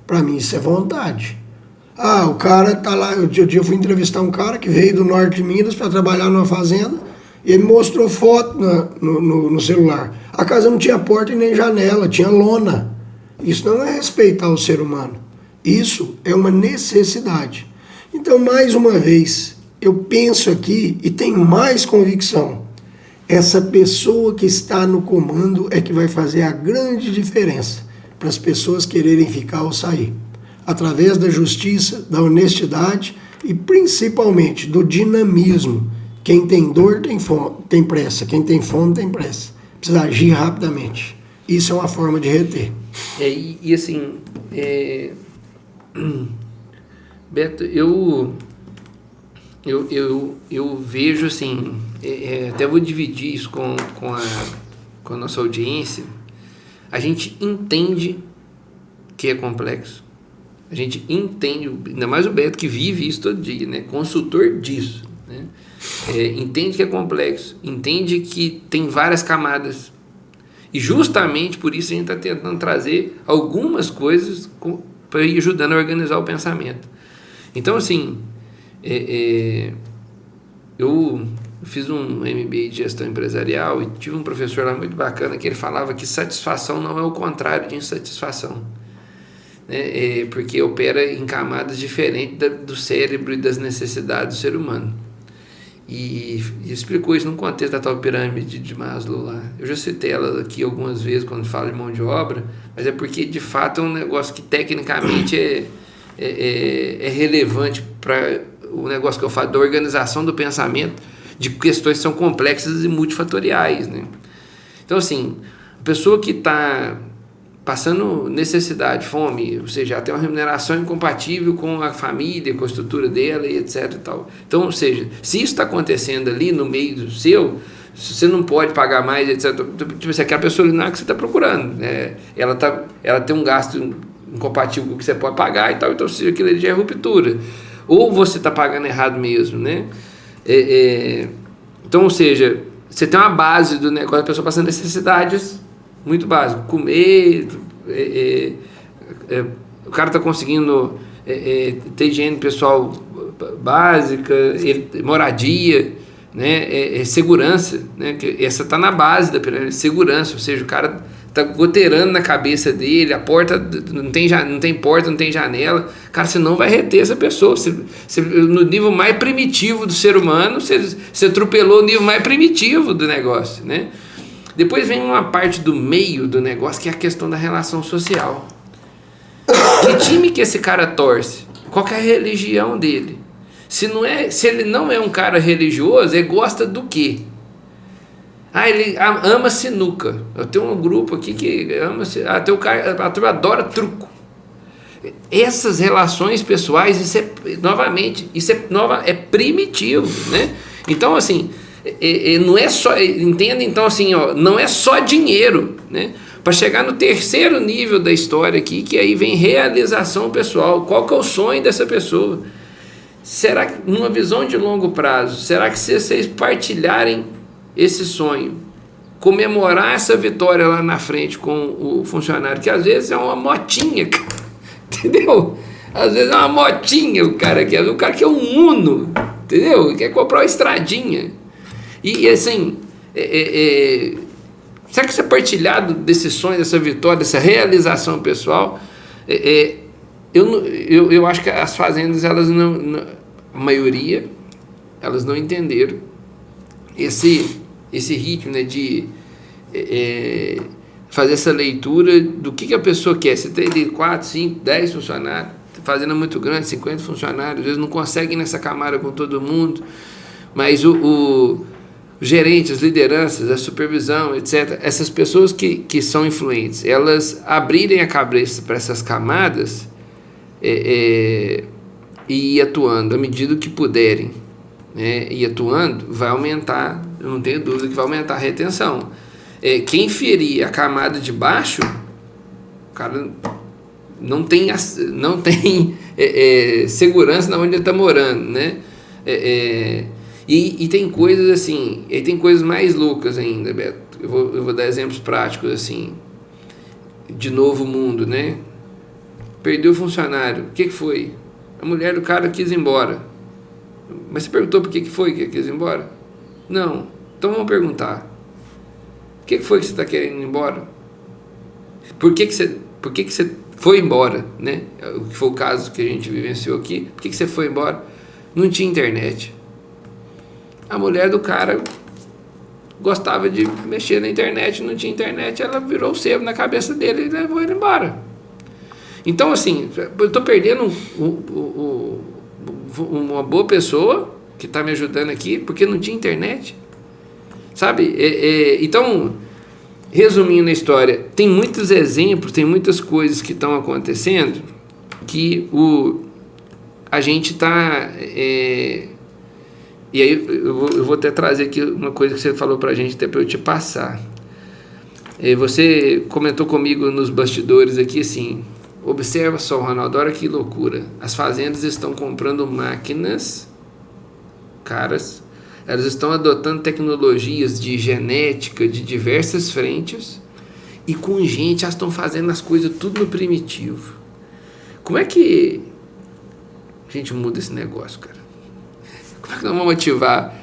Para mim isso é vontade. O cara está lá, um dia eu fui entrevistar um cara que veio do norte de Minas para trabalhar numa fazenda, e ele mostrou foto no celular. A casa não tinha porta e nem janela, tinha lona. Isso não é respeitar o ser humano. Isso é uma necessidade. Então, mais uma vez, eu penso aqui e tenho mais convicção. Essa pessoa que está no comando é que vai fazer a grande diferença para as pessoas quererem ficar ou sair. Através da justiça, da honestidade e principalmente do dinamismo. Quem tem dor tem pressa, quem tem fome tem pressa. Precisa agir rapidamente. Isso é uma forma de reter. Beto, eu vejo assim, até vou dividir isso com a nossa audiência. A gente entende que é complexo. A gente entende, ainda mais o Beto que vive isso todo dia, né? Consultor disso, né? Entende que é complexo, entende que tem várias camadas. E justamente por isso a gente está tentando trazer algumas coisas para ir ajudando a organizar o pensamento. Então, assim, eu fiz um MBA de gestão empresarial e tive um professor lá muito bacana que ele falava que satisfação não é o contrário de insatisfação, né? Porque opera em camadas diferentes do cérebro e das necessidades do ser humano. E explicou isso no contexto da tal pirâmide de Maslow lá. Eu já citei ela aqui algumas vezes quando falo de mão de obra, mas é porque de fato é um negócio que tecnicamente é relevante para o negócio que eu falo da organização do pensamento, de questões que são complexas e multifatoriais, né? Então, assim, a pessoa que está passando necessidade, fome, ou seja, até uma remuneração incompatível com a família, com a estrutura dela e etc e tal. Então, ou seja, se isso está acontecendo ali no meio do seu, se você não pode pagar mais, etc, tipo assim, aquela pessoa não é que você está procurando, né? Ela tem um gasto incompatível com o que você pode pagar e tal, então aquilo já é ruptura. Ou você está pagando errado mesmo, né? Então, ou seja, você tem uma base do negócio, a pessoa passando necessidades muito básicas, comer, o cara está conseguindo ter higiene pessoal básica, moradia, né? Segurança, né? Essa está na base da pirâmide, segurança, ou seja, o cara está goteirando na cabeça dele, a porta não tem porta, não tem janela, cara, você não vai reter essa pessoa, no nível mais primitivo do ser humano, você atropelou o nível mais primitivo do negócio, né? Depois vem uma parte do meio do negócio, que é a questão da relação social. Que time que esse cara torce? Qual que é a religião dele? Se ele não é um cara religioso, ele gosta do quê? Ele ama sinuca. Eu tenho um grupo aqui que ama sinuca. A turma adora truco. Essas relações pessoais, isso é primitivo, né? Então, assim, não é só, entenda, então, assim, não é só dinheiro, né? Para chegar no terceiro nível da história aqui, que aí vem realização pessoal. Qual que é o sonho dessa pessoa? Será que, numa visão de longo prazo, será que se vocês partilharem esse sonho, comemorar essa vitória lá na frente com o funcionário, que às vezes é uma motinha, cara, entendeu? Às vezes é uma motinha o cara quer um Uno, entendeu? Quer comprar uma estradinha. E assim, será que você partilhar desse sonho, dessa vitória, dessa realização pessoal? Eu acho que as fazendas, elas não, a maioria, elas não entenderam esse ritmo, né, de fazer essa leitura do que a pessoa quer. Você tem 4, 5, 10 funcionários, fazenda muito grande, 50 funcionários, às vezes não consegue ir nessa camada com todo mundo, mas o gerente, as lideranças, a supervisão, etc., essas pessoas que são influentes, elas abrirem a cabeça para essas camadas e ir atuando à medida que puderem, né, e atuando, vai aumentar, eu não tenho dúvida que vai aumentar a retenção. Quem ferir a camada de baixo, o cara não tem segurança na onde ele está morando, né? E tem coisas assim, e tem coisas mais loucas ainda, Beto. Eu vou dar exemplos práticos assim, de novo mundo, né? Perdeu o funcionário, o que foi? A mulher do cara quis ir embora. Mas você perguntou por que foi que quis ir embora? Não. Então vamos perguntar. O que foi que você está querendo ir embora? Por que você foi embora, né? O que foi o caso que a gente vivenciou aqui. Por que você foi embora? Não tinha internet. A mulher do cara gostava de mexer na internet, não tinha internet, ela virou o sebo na cabeça dele e levou ele embora. Então, assim, eu estou perdendo uma boa pessoa que está me ajudando aqui porque não tinha internet, sabe? Então, resumindo a história, tem muitos exemplos, tem muitas coisas que estão acontecendo que a gente está... E aí eu vou até trazer aqui uma coisa que você falou pra gente, até para eu te passar. Você comentou comigo nos bastidores aqui assim: observa só, Ronaldo, olha que loucura. As fazendas estão comprando máquinas caras, elas estão adotando tecnologias de genética de diversas frentes, e com gente elas estão fazendo as coisas tudo no primitivo. Como é que a gente muda esse negócio, cara? Como é que nós vamos ativar?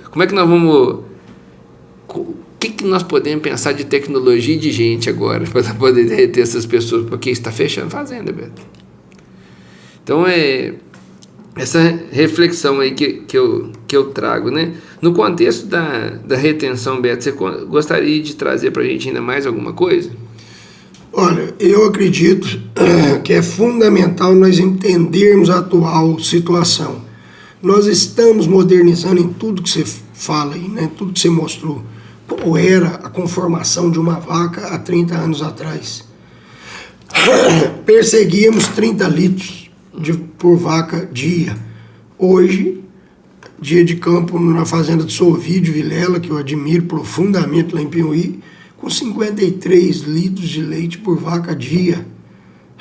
Como é que nós vamos... O que nós podemos pensar de tecnologia e de gente agora para poder reter essas pessoas? Porque está fechando fazenda, Beto. Então, essa reflexão aí que eu trago, né? No contexto da retenção, Beto, você gostaria de trazer para a gente ainda mais alguma coisa? Olha, eu acredito que é fundamental nós entendermos a atual situação. Nós estamos modernizando em tudo que você fala aí, né? Tudo que você mostrou. Como era a conformação de uma vaca há 30 anos atrás? Perseguíamos 30 litros por vaca dia. Hoje, dia de campo na fazenda de Sovídio, Vilela, que eu admiro profundamente lá em Piauí, com 53 litros de leite por vaca dia.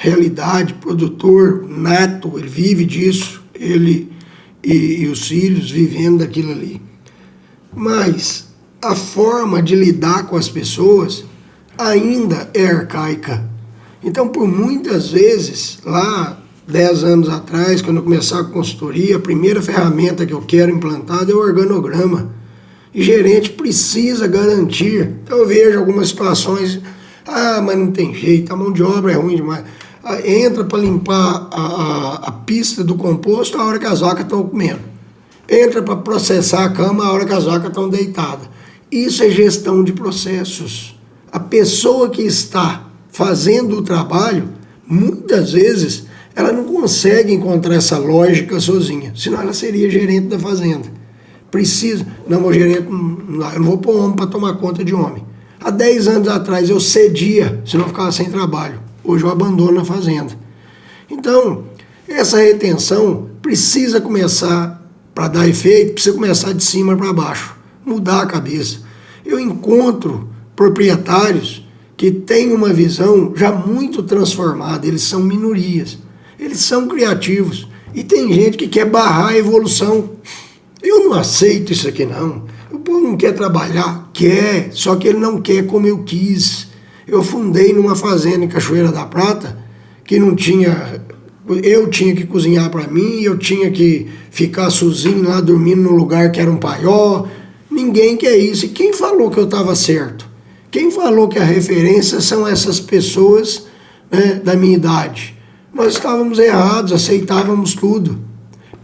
realidade, produtor nato, ele vive disso, ele e os filhos vivendo daquilo ali. Mas a forma de lidar com as pessoas ainda é arcaica. Então, por muitas vezes, lá 10 anos atrás, quando eu começar a consultoria, a primeira ferramenta que eu quero implantar é o organograma. E gerente precisa garantir. Então eu vejo algumas situações, mas não tem jeito, a mão de obra é ruim demais. Entra para limpar a pista do composto a hora que as vacas estão comendo. Entra para processar a cama a hora que as vacas estão deitadas. Isso é gestão de processos. A pessoa que está fazendo o trabalho, muitas vezes, ela não consegue encontrar essa lógica sozinha, senão ela seria gerente da fazenda. Precisa, não, meu gerente, eu não vou pôr homem para tomar conta de homem. Há 10 anos atrás eu cedia, se não ficava sem trabalho. Hoje eu abandono a fazenda. Então, essa retenção precisa começar, para dar efeito, precisa começar de cima para baixo, mudar a cabeça. Eu encontro proprietários que têm uma visão já muito transformada, eles são minorias, eles são criativos, e tem gente que quer barrar a evolução. Eu não aceito isso aqui não, o povo não quer trabalhar, quer, só que ele não quer como eu quis. Eu fundei numa fazenda em Cachoeira da Prata, que não tinha, eu tinha que cozinhar para mim, eu tinha que ficar sozinho lá dormindo num lugar que era um paiol, ninguém quer isso. E quem falou que eu estava certo? Quem falou que a referência são essas pessoas, né, da minha idade? Nós estávamos errados, aceitávamos tudo.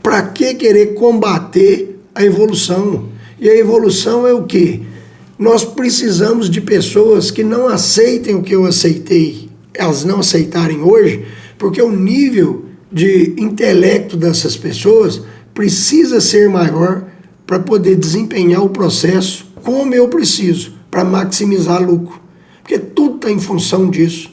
Para que querer combater a evolução? E a evolução é o quê? Nós precisamos de pessoas que não aceitem o que eu aceitei, elas não aceitarem hoje, porque o nível de intelecto dessas pessoas precisa ser maior para poder desempenhar o processo como eu preciso, para maximizar lucro. Porque tudo está em função disso.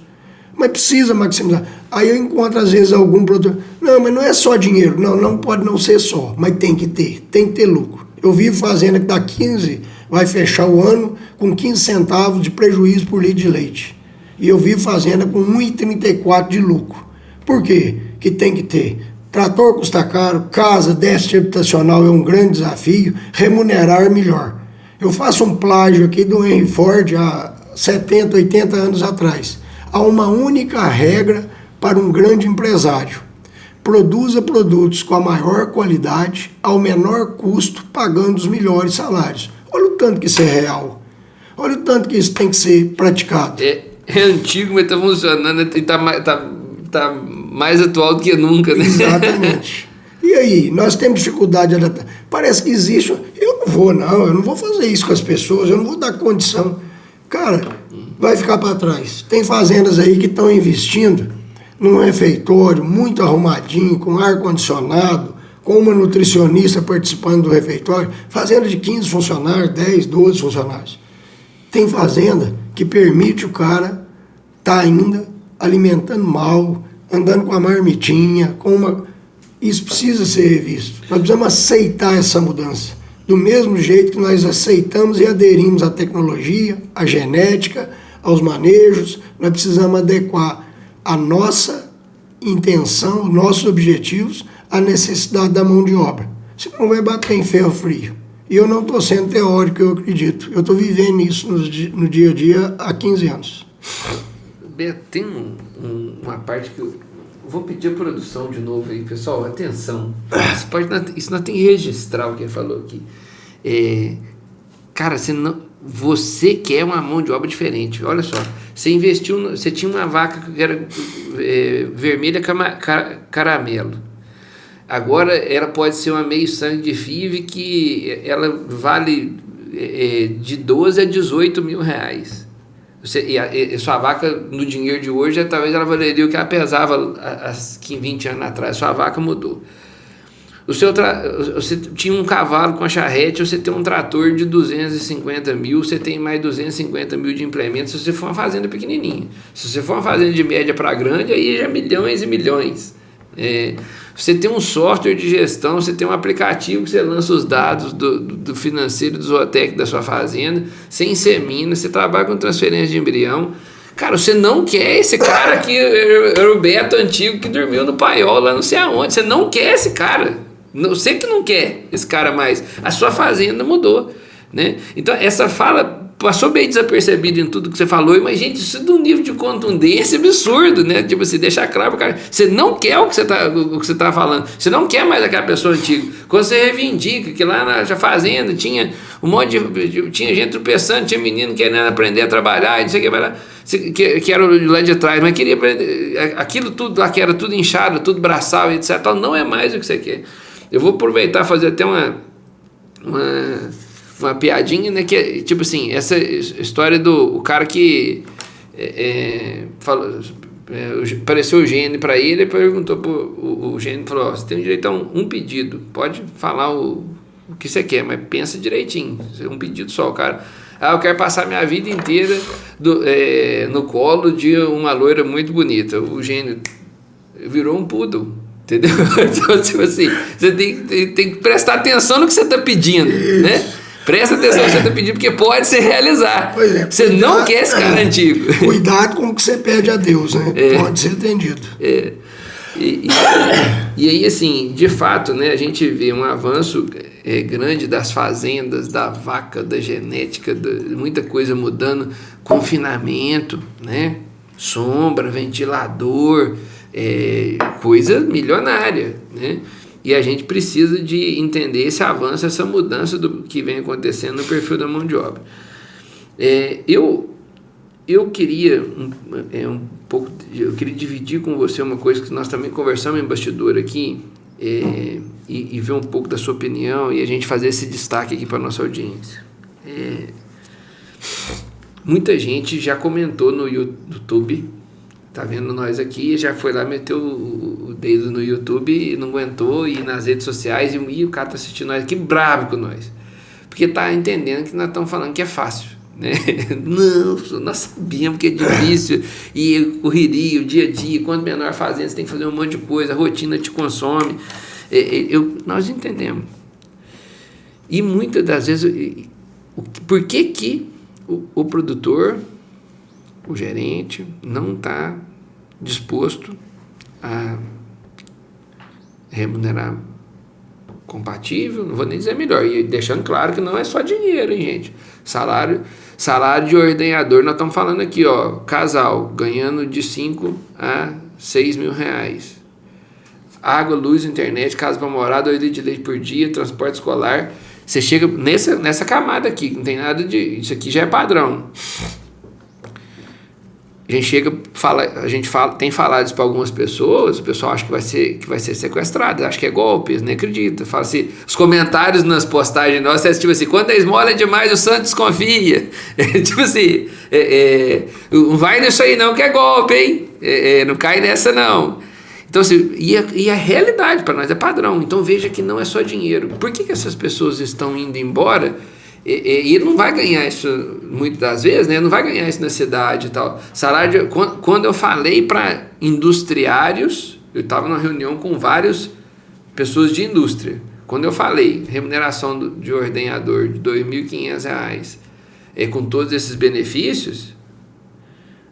Mas precisa maximizar. Aí eu encontro às vezes algum produtor, não, mas não é só dinheiro, não pode não ser só, mas tem que ter lucro. Eu vivo fazenda que dá 15, vai fechar o ano com 15 centavos de prejuízo por litro de leite. E eu vivo fazenda com 1,34 de lucro. Por quê? Que tem que ter. Trator custa caro, casa, déficit habitacional é um grande desafio, remunerar melhor. Eu faço um plágio aqui do Henry Ford há 70, 80 anos atrás. Há uma única regra para um grande empresário: produza produtos com a maior qualidade, ao menor custo, pagando os melhores salários. Olha o tanto que isso é real. Olha o tanto que isso tem que ser praticado. É antigo, mas está funcionando, e tá mais atual do que nunca, né? Exatamente. E aí, nós temos dificuldade de adaptar. Parece que existe. Eu não vou fazer isso com as pessoas, eu não vou dar condição. Cara, vai ficar para trás. Tem fazendas aí que estão investindo num refeitório muito arrumadinho, com ar-condicionado, com uma nutricionista participando do refeitório, fazenda de 15 funcionários, 10, 12 funcionários. Tem fazenda que permite o cara estar ainda alimentando mal, andando com a marmitinha, Isso precisa ser revisto. Nós precisamos aceitar essa mudança. Do mesmo jeito que nós aceitamos e aderimos à tecnologia, à genética, aos manejos, nós precisamos adequar a nossa intenção, nossos objetivos, à necessidade da mão de obra. Senão vai bater em ferro frio. E eu não estou sendo teórico, eu acredito. Eu estou vivendo isso no dia a dia há 15 anos. Beto, tem uma parte que eu vou pedir a produção de novo aí, pessoal, atenção. Isso nós tem que registrar o que ele falou aqui. Cara, você quer uma mão de obra diferente. Olha só, você tinha uma vaca que era vermelha caramelo. Agora ela pode ser uma meio sangue de FIV que ela vale de 12 a 18 mil reais. E sua vaca, no dinheiro de hoje, talvez ela valeria o que ela pesava há 20 anos atrás. Sua vaca mudou. Você tinha um cavalo com a charrete, você tem um trator de 250 mil, você tem mais 250 mil de implementos, se você for uma fazenda pequenininha. Se você for uma fazenda de média para grande, aí já milhões e milhões. Você tem um software de gestão, você tem um aplicativo que você lança os dados do financeiro, do zootecnico da sua fazenda, você insemina, você trabalha com transferência de embrião. Cara, você não quer esse cara que era o Beto antigo que dormiu no paiol lá não sei aonde. Você não quer esse cara. Você que não quer esse cara mais. A sua fazenda mudou, né? Então, essa fala passou bem desapercebida em tudo que você falou, mas, gente, isso é de um nível de contundência absurdo, né? Tipo assim, deixar claro pro cara, você não quer o que você tá falando, você não quer mais aquela pessoa antiga. Quando você reivindica que lá na fazenda tinha um monte tinha gente tropeçando, tinha menino querendo aprender a trabalhar, e não sei o que, vai lá, que era lá de trás, mas queria aprender, aquilo tudo lá que era tudo inchado, tudo braçal, etc, não é mais o que você quer. Eu vou aproveitar e fazer até uma piadinha, né, que é, tipo assim, essa história do cara que apareceu o Gênio para ele perguntou o Gênio, falou, você tem direito a um pedido, pode falar o que você quer, mas pensa direitinho, um pedido só. O cara, eu quero passar minha vida inteira no colo de uma loira muito bonita. O Gênio virou um poodle. Entendeu? Então, tipo assim, você tem que prestar atenção no que você está pedindo, né? Presta atenção no que você está pedindo, porque pode se realizar. Você não quer esse cara antigo. Cuidado com o que você pede a Deus, né? Pode ser atendido. E aí, assim, de fato, né, a gente vê um avanço grande das fazendas, da vaca, da genética, muita coisa mudando, confinamento, né? Sombra, ventilador, coisa milionária, né? E a gente precisa de entender esse avanço, essa mudança do que vem acontecendo no perfil da mão de obra. Eu queria eu queria dividir com você uma coisa que nós também conversamos em bastidor aqui, e ver um pouco da sua opinião e a gente fazer esse destaque aqui para a nossa audiência. Muita gente já comentou no YouTube, tá vendo nós aqui, já foi lá, meteu o dedo no YouTube e não aguentou, e nas redes sociais, e o cara tá assistindo nós aqui bravo com nós, porque tá entendendo que nós estamos falando que é fácil, né? Não, nós sabíamos que é difícil, e correria, o dia a dia, quanto menor a fazenda, você tem que fazer um monte de coisa, a rotina te consome, nós entendemos. E muitas das vezes, por que o produtor, o gerente, não está disposto a remunerar compatível, não vou nem dizer melhor, e deixando claro que não é só dinheiro, hein, gente? Salário de ordenhador, nós estamos falando aqui, ó, casal ganhando de 5 a 6 mil reais. Água, luz, internet, casa para morar, 2 litros de leite por dia, transporte escolar. Você chega nessa camada aqui, não tem nada de... Isso aqui já é padrão. A gente tem falado isso para algumas pessoas, o pessoal acha que vai ser sequestrado, acha que é golpe, não acredita. Fala assim, os comentários nas postagens nossas, tipo assim, quando a esmola é demais, o santo desconfia. Tipo assim, não vai nisso aí não, que é golpe, hein? Não cai nessa não. Então, assim, e a realidade para nós é padrão. Então veja que não é só dinheiro. Por que essas pessoas estão indo embora? E ele não vai ganhar isso muitas das vezes, né? Não vai ganhar isso na cidade e tal. Salário, quando eu falei para industriários, eu estava numa reunião com várias pessoas de indústria. Quando eu falei remuneração de ordenhador de R$ 2.500, com todos esses benefícios,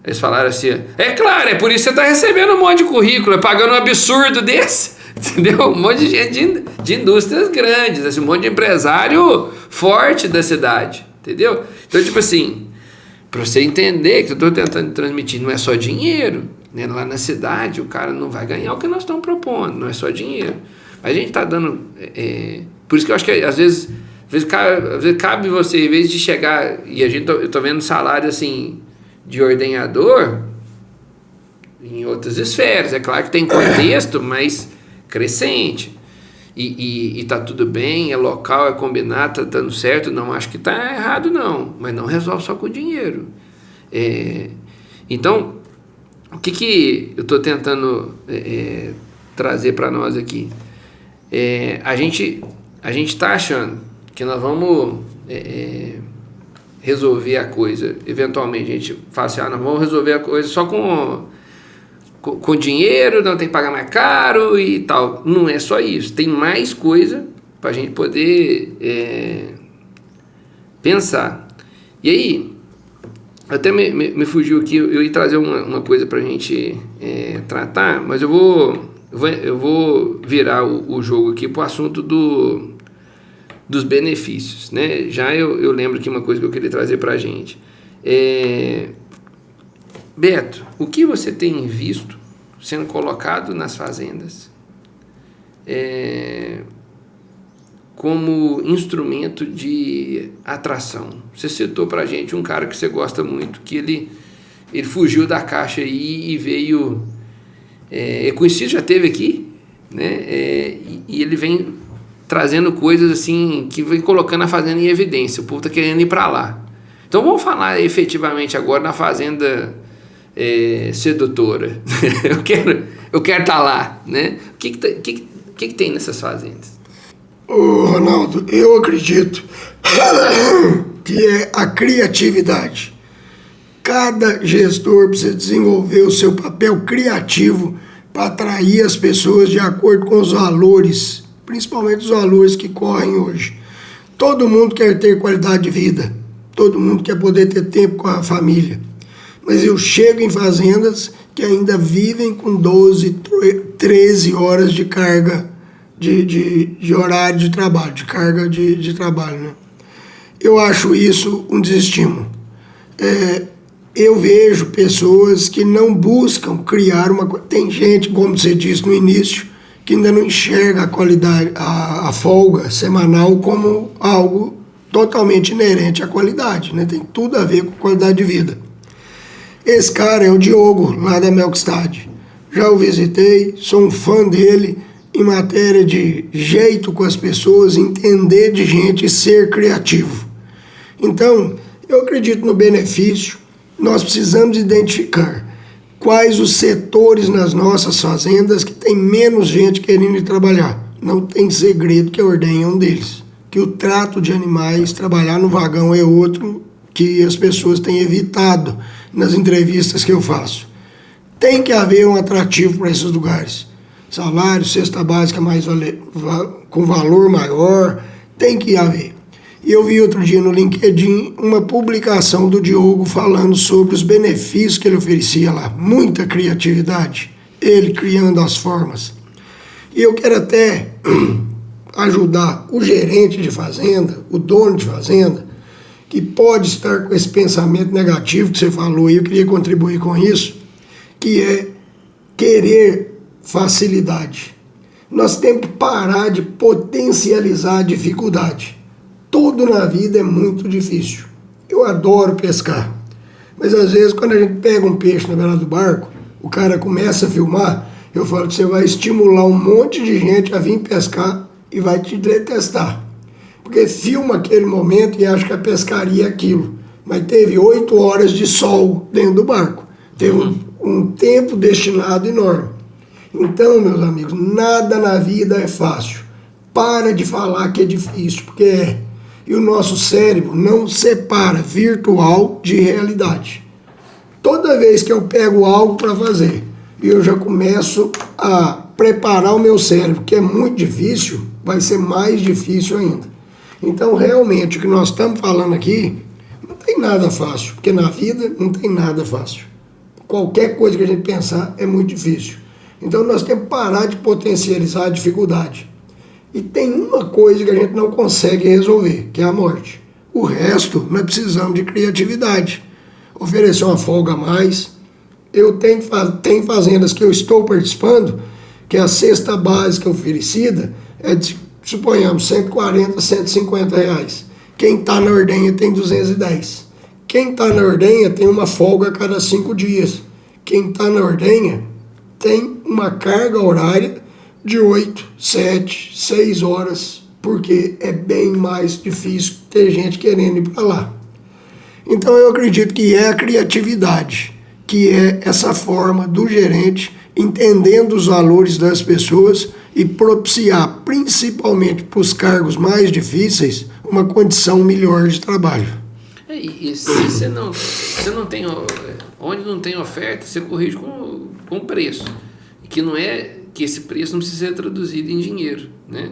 eles falaram assim, é claro, é por isso que você está recebendo um monte de currículo, pagando um absurdo desse. Entendeu? Um monte de gente de indústrias grandes, assim, um monte de empresário forte da cidade, entendeu? Então, tipo assim, para você entender que eu estou tentando transmitir, não é só dinheiro, né? Lá na cidade o cara não vai ganhar o que nós estamos propondo, não é só dinheiro. A gente está dando... por isso que eu acho que às vezes cabe você, em vez de chegar, e eu estou vendo salário assim de ordenhador em outras esferas, é claro que tem contexto, mas crescente, e tá tudo bem, é local, é combinado, tá dando certo, não acho que tá errado não, mas não resolve só com dinheiro. Então, o que eu tô tentando trazer para nós aqui? A gente tá achando que nós vamos resolver a coisa, eventualmente a gente fala assim, nós vamos resolver a coisa só com dinheiro, não tem que pagar mais caro e tal. Não é só isso, tem mais coisa para a gente poder pensar. E aí, Até me fugiu aqui, eu ia trazer uma coisa para a gente tratar, mas eu vou virar o jogo aqui para o assunto dos benefícios, né? Já eu lembro aqui uma coisa que eu queria trazer para a gente. Beto, o que você tem visto sendo colocado nas fazendas como instrumento de atração? Você citou para a gente um cara que você gosta muito, que ele fugiu da caixa aí e veio... conhecido, já esteve aqui, né? E ele vem trazendo coisas assim, que vem colocando a fazenda em evidência. O povo está querendo ir para lá. Então vamos falar efetivamente agora na fazenda sedutora. eu quero estar lá, né? O que tem nessas fazendas? Ô, Ronaldo, eu acredito que é a criatividade. Cada gestor precisa desenvolver o seu papel criativo para atrair as pessoas de acordo com os valores, principalmente os valores que correm hoje. Todo mundo quer ter qualidade de vida, todo mundo quer poder ter tempo com a família. Mas eu chego em fazendas que ainda vivem com 12, 13 horas de carga de horário de trabalho, de carga de trabalho, né? Eu acho isso um desestímulo. Eu vejo pessoas que não buscam criar uma coisa. Tem gente, como você disse no início, que ainda não enxerga a qualidade, a folga semanal como algo totalmente inerente à qualidade, né? Tem tudo a ver com qualidade de vida. Esse cara é o Diogo, lá da Melkstad. Já o visitei, sou um fã dele em matéria de jeito com as pessoas, entender de gente e ser criativo. Então, eu acredito no benefício. Nós precisamos identificar quais os setores nas nossas fazendas que tem menos gente querendo ir trabalhar. Não tem segredo que a ordenha é um deles. Que o trato de animais, trabalhar no vagão é outro que as pessoas têm evitado nas entrevistas que eu faço. Tem que haver um atrativo para esses lugares. Salário, cesta básica com valor maior, tem que haver. E eu vi outro dia no LinkedIn uma publicação do Diogo falando sobre os benefícios que ele oferecia lá. Muita criatividade, ele criando as formas. E eu quero até ajudar o gerente de fazenda, o dono de fazenda, que pode estar com esse pensamento negativo que você falou, e eu queria contribuir com isso, que é querer facilidade. Nós temos que parar de potencializar a dificuldade. Tudo na vida é muito difícil. Eu adoro pescar, mas às vezes quando a gente pega um peixe na beira do barco, o cara começa a filmar, eu falo que você vai estimular um monte de gente a vir pescar e vai te detestar. Porque filma aquele momento e acha que a pescaria é aquilo. Mas teve 8 horas de sol dentro do barco. Teve um tempo destinado enorme. Então, meus amigos, nada na vida é fácil. Para de falar que é difícil, porque é. E o nosso cérebro não separa virtual de realidade. Toda vez que eu pego algo para fazer e eu já começo a preparar o meu cérebro, que é muito difícil, vai ser mais difícil ainda. Então, realmente, o que nós estamos falando aqui não tem nada fácil, porque na vida não tem nada fácil. Qualquer coisa que a gente pensar é muito difícil. Então, nós temos que parar de potencializar a dificuldade. E tem uma coisa que a gente não consegue resolver, que é a morte. O resto, nós precisamos de criatividade. Oferecer uma folga a mais. Eu tenho fazendas que eu estou participando, que a cesta básica oferecida é de, suponhamos, 140, 150 reais. Quem está na ordenha tem 210. Quem está na ordenha tem uma folga a cada 5 dias. Quem está na ordenha tem uma carga horária de 8, 7, 6 horas, porque é bem mais difícil ter gente querendo ir para lá. Então eu acredito que é a criatividade, que é essa forma do gerente entendendo os valores das pessoas e propiciar, principalmente para os cargos mais difíceis, uma condição melhor de trabalho. E se você não tem, onde não tem oferta, você corrige com preço, que não é que esse preço não precisa ser traduzido em dinheiro, né?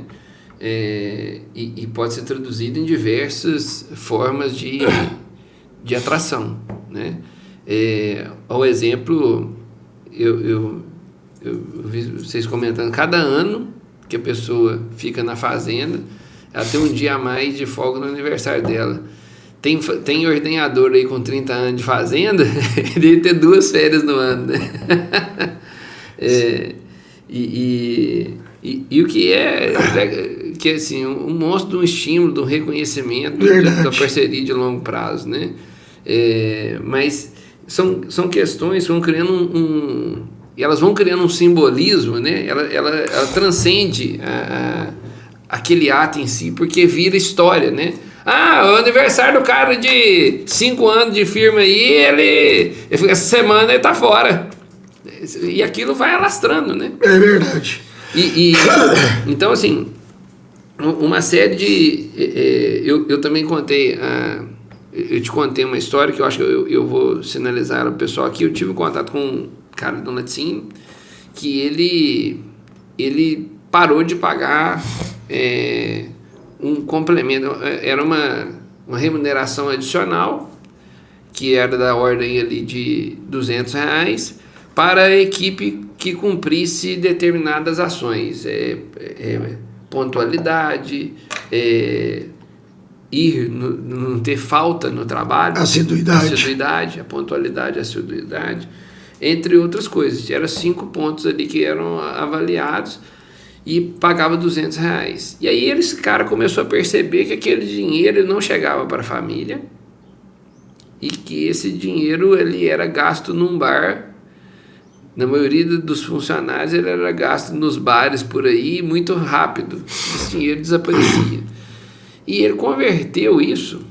E pode ser traduzido em diversas formas de atração, né? Ao exemplo, eu vi vocês comentando, cada ano que a pessoa fica na fazenda, ela tem um dia a mais de folga no aniversário dela. Tem ordenhador aí com 30 anos de fazenda, ele deve ter 2 férias no ano, né? E o que que é assim, um monstro de um estímulo, de um reconhecimento da parceria de longo prazo, né? Mas são questões que vão criando elas vão criando um simbolismo, né? Ela transcende aquele ato em si, porque vira história, né? O aniversário do cara de 5 anos de firma aí, essa semana ele tá fora. E aquilo vai alastrando, né? É verdade. Então, assim, uma série de... Eu também contei... eu te contei uma história que eu acho que eu vou sinalizar ao pessoal aqui. Eu tive contato com um cara do laticínio que ele parou de pagar um complemento. Era uma remuneração adicional que era da ordem ali de R$200 para a equipe que cumprisse determinadas ações, pontualidade, não ter falta no trabalho, assiduidade, a pontualidade, a assiduidade, entre outras coisas. Eram 5 pontos ali que eram avaliados e pagava R$200. E aí esse cara começou a perceber que aquele dinheiro não chegava para a família e que esse dinheiro ele era gasto num bar. Na maioria dos funcionários ele era gasto nos bares por aí, muito rápido, esse dinheiro desaparecia. E ele converteu isso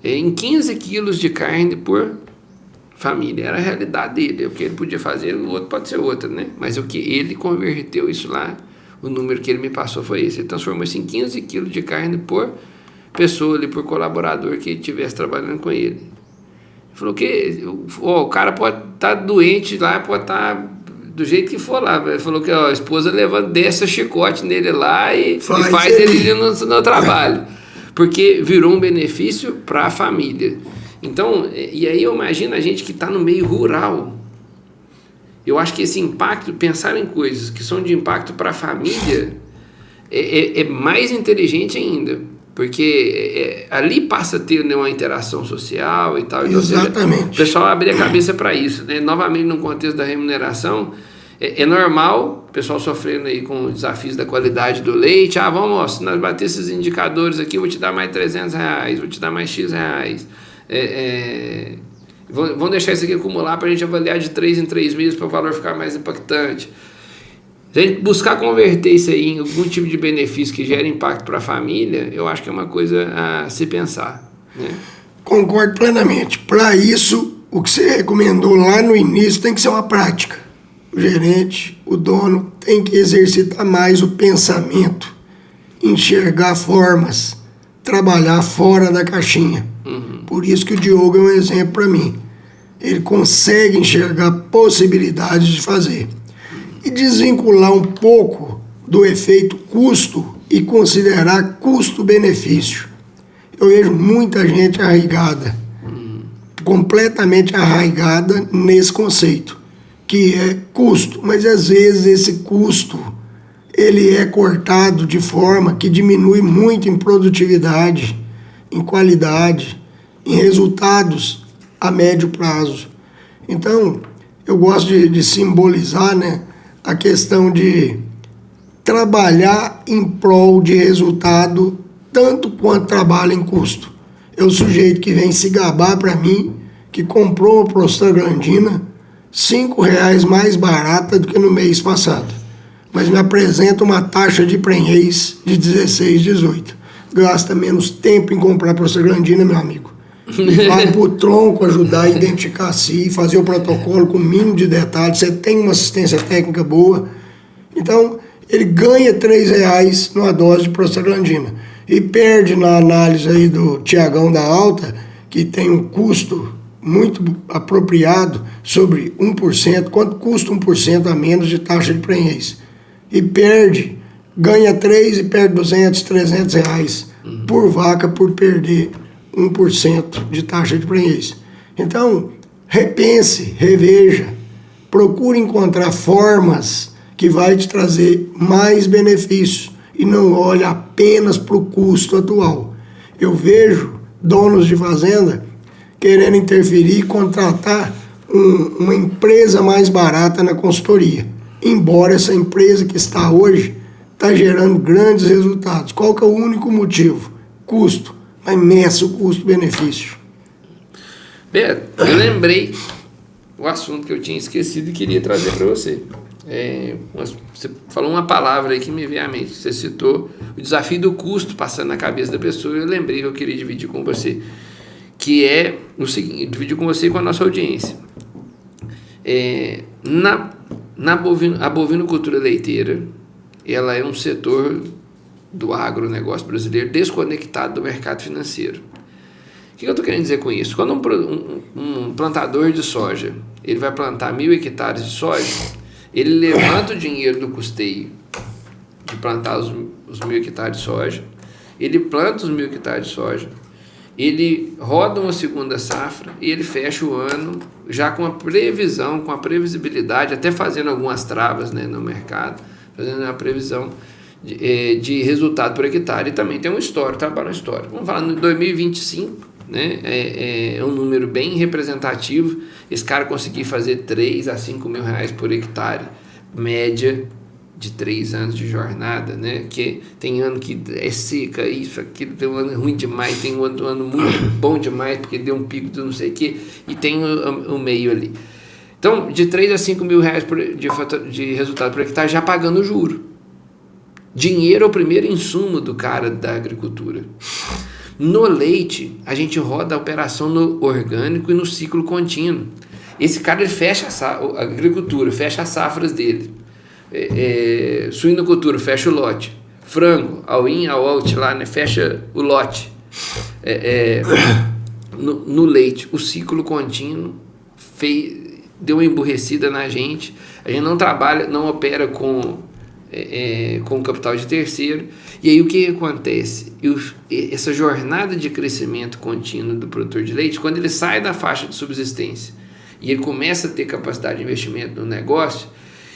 em 15 quilos de carne por família. Era a realidade dele. O que ele podia fazer, o outro pode ser outro, né? Mas o que ele converteu isso lá, o número que ele me passou foi esse. Ele transformou isso em 15 quilos de carne por pessoa ali, por colaborador que estivesse trabalhando com ele. Falou que o cara pode estar doente lá, pode estar do jeito que for lá. Ele falou que a esposa desce o chicote nele lá e faz ele no trabalho. Porque virou um benefício para a família. Então, e aí eu imagino a gente que está no meio rural. Eu acho que esse impacto, pensar em coisas que são de impacto para a família, é mais inteligente ainda. Porque ali passa a ter, né, uma interação social e tal. Exatamente. Então, o pessoal abre a cabeça para isso, né? Novamente, no contexto da remuneração, é normal o pessoal sofrendo aí com os desafios da qualidade do leite. Vamos, se nós bater esses indicadores aqui, eu vou te dar mais R$300, vou te dar mais X reais. Vamos deixar isso aqui acumular para a gente avaliar de 3 em 3 meses para o valor ficar mais impactante. Se a gente buscar converter isso aí em algum tipo de benefício que gere impacto para a família, eu acho que é uma coisa a se pensar, né? Concordo plenamente. Para isso, o que você recomendou lá no início tem que ser uma prática. O gerente, o dono, tem que exercitar mais o pensamento, enxergar formas, trabalhar fora da caixinha. Por isso que o Diogo é um exemplo para mim. Ele consegue enxergar possibilidades de fazer. E desvincular um pouco do efeito custo e considerar custo-benefício. Eu vejo muita gente arraigada, completamente arraigada nesse conceito, que é custo. Mas às vezes esse custo ele é cortado de forma que diminui muito em produtividade, em qualidade, em resultados a médio prazo. Então, eu gosto de simbolizar, né, a questão de trabalhar em prol de resultado tanto quanto trabalha em custo. É o sujeito que vem se gabar para mim que comprou uma prostaglandina R$5 mais barata do que no mês passado, mas me apresenta uma taxa de prenhez de 16, 18. Gasta menos tempo em comprar prostaglandina, meu amigo. E vai pro tronco ajudar a identificar se fazer o protocolo com o mínimo de detalhes. Você tem uma assistência técnica boa. Então, ele ganha R$3 numa dose de prostaglandina. E perde na análise aí do Tiagão da Alta, que tem um custo muito apropriado sobre 1%. Quanto custa 1% a menos de taxa de prenhez? E perde, ganha 3 e perde R$200, R$300 por vaca por perder 1% de taxa de prenhez. Então, repense, reveja, procure encontrar formas que vai te trazer mais benefícios e não olhe apenas para o custo atual. Eu vejo donos de fazenda querendo interferir e contratar uma empresa mais barata na consultoria, embora essa empresa que está hoje está gerando grandes resultados. Qual que é o único motivo? Custo. Mas meça o custo-benefício. Beto, eu lembrei o assunto que eu tinha esquecido e queria trazer para você. Você falou uma palavra aí que me veio à mente. Você citou o desafio do custo passando na cabeça da pessoa. Eu lembrei que eu queria dividir com você, que é o seguinte, dividir com você e com a nossa audiência. A bovinocultura leiteira, ela é um setor do agronegócio brasileiro desconectado do mercado financeiro. O que eu estou querendo dizer com isso? Quando um plantador de soja, ele vai plantar 1.000 hectares de soja, ele levanta o dinheiro do custeio de plantar os 1.000 hectares de soja, ele planta os 1.000 hectares de soja, ele roda uma segunda safra e ele fecha o ano já com a previsão, com a previsibilidade, até fazendo algumas travas, né, no mercado, fazendo uma previsão de resultado por hectare. E também tem um histórico, trabalho histórico. Vamos falar no 2025, né, é um número bem representativo. Esse cara conseguir fazer 3 a 5 mil reais por hectare, média de 3 anos de jornada, né? Que tem ano que é seca, isso, aquilo, tem um ano ruim demais, tem um ano muito bom demais, porque deu um pico de não sei o que, e tem o meio ali. Então, de 3 a 5 mil reais de resultado por hectare, já pagando juro. Dinheiro é o primeiro insumo do cara da agricultura. No leite, a gente roda a operação no orgânico e no ciclo contínuo. Esse cara, ele fecha a agricultura, fecha as safras dele. Suinocultura, fecha o lote. Frango, all in, all out lá, né? Fecha o lote. No leite, o ciclo contínuo deu uma emburrecida na gente. A gente não trabalha, não opera com capital de terceiro. E aí o que acontece? Essa jornada de crescimento contínuo do produtor de leite, quando ele sai da faixa de subsistência e ele começa a ter capacidade de investimento no negócio,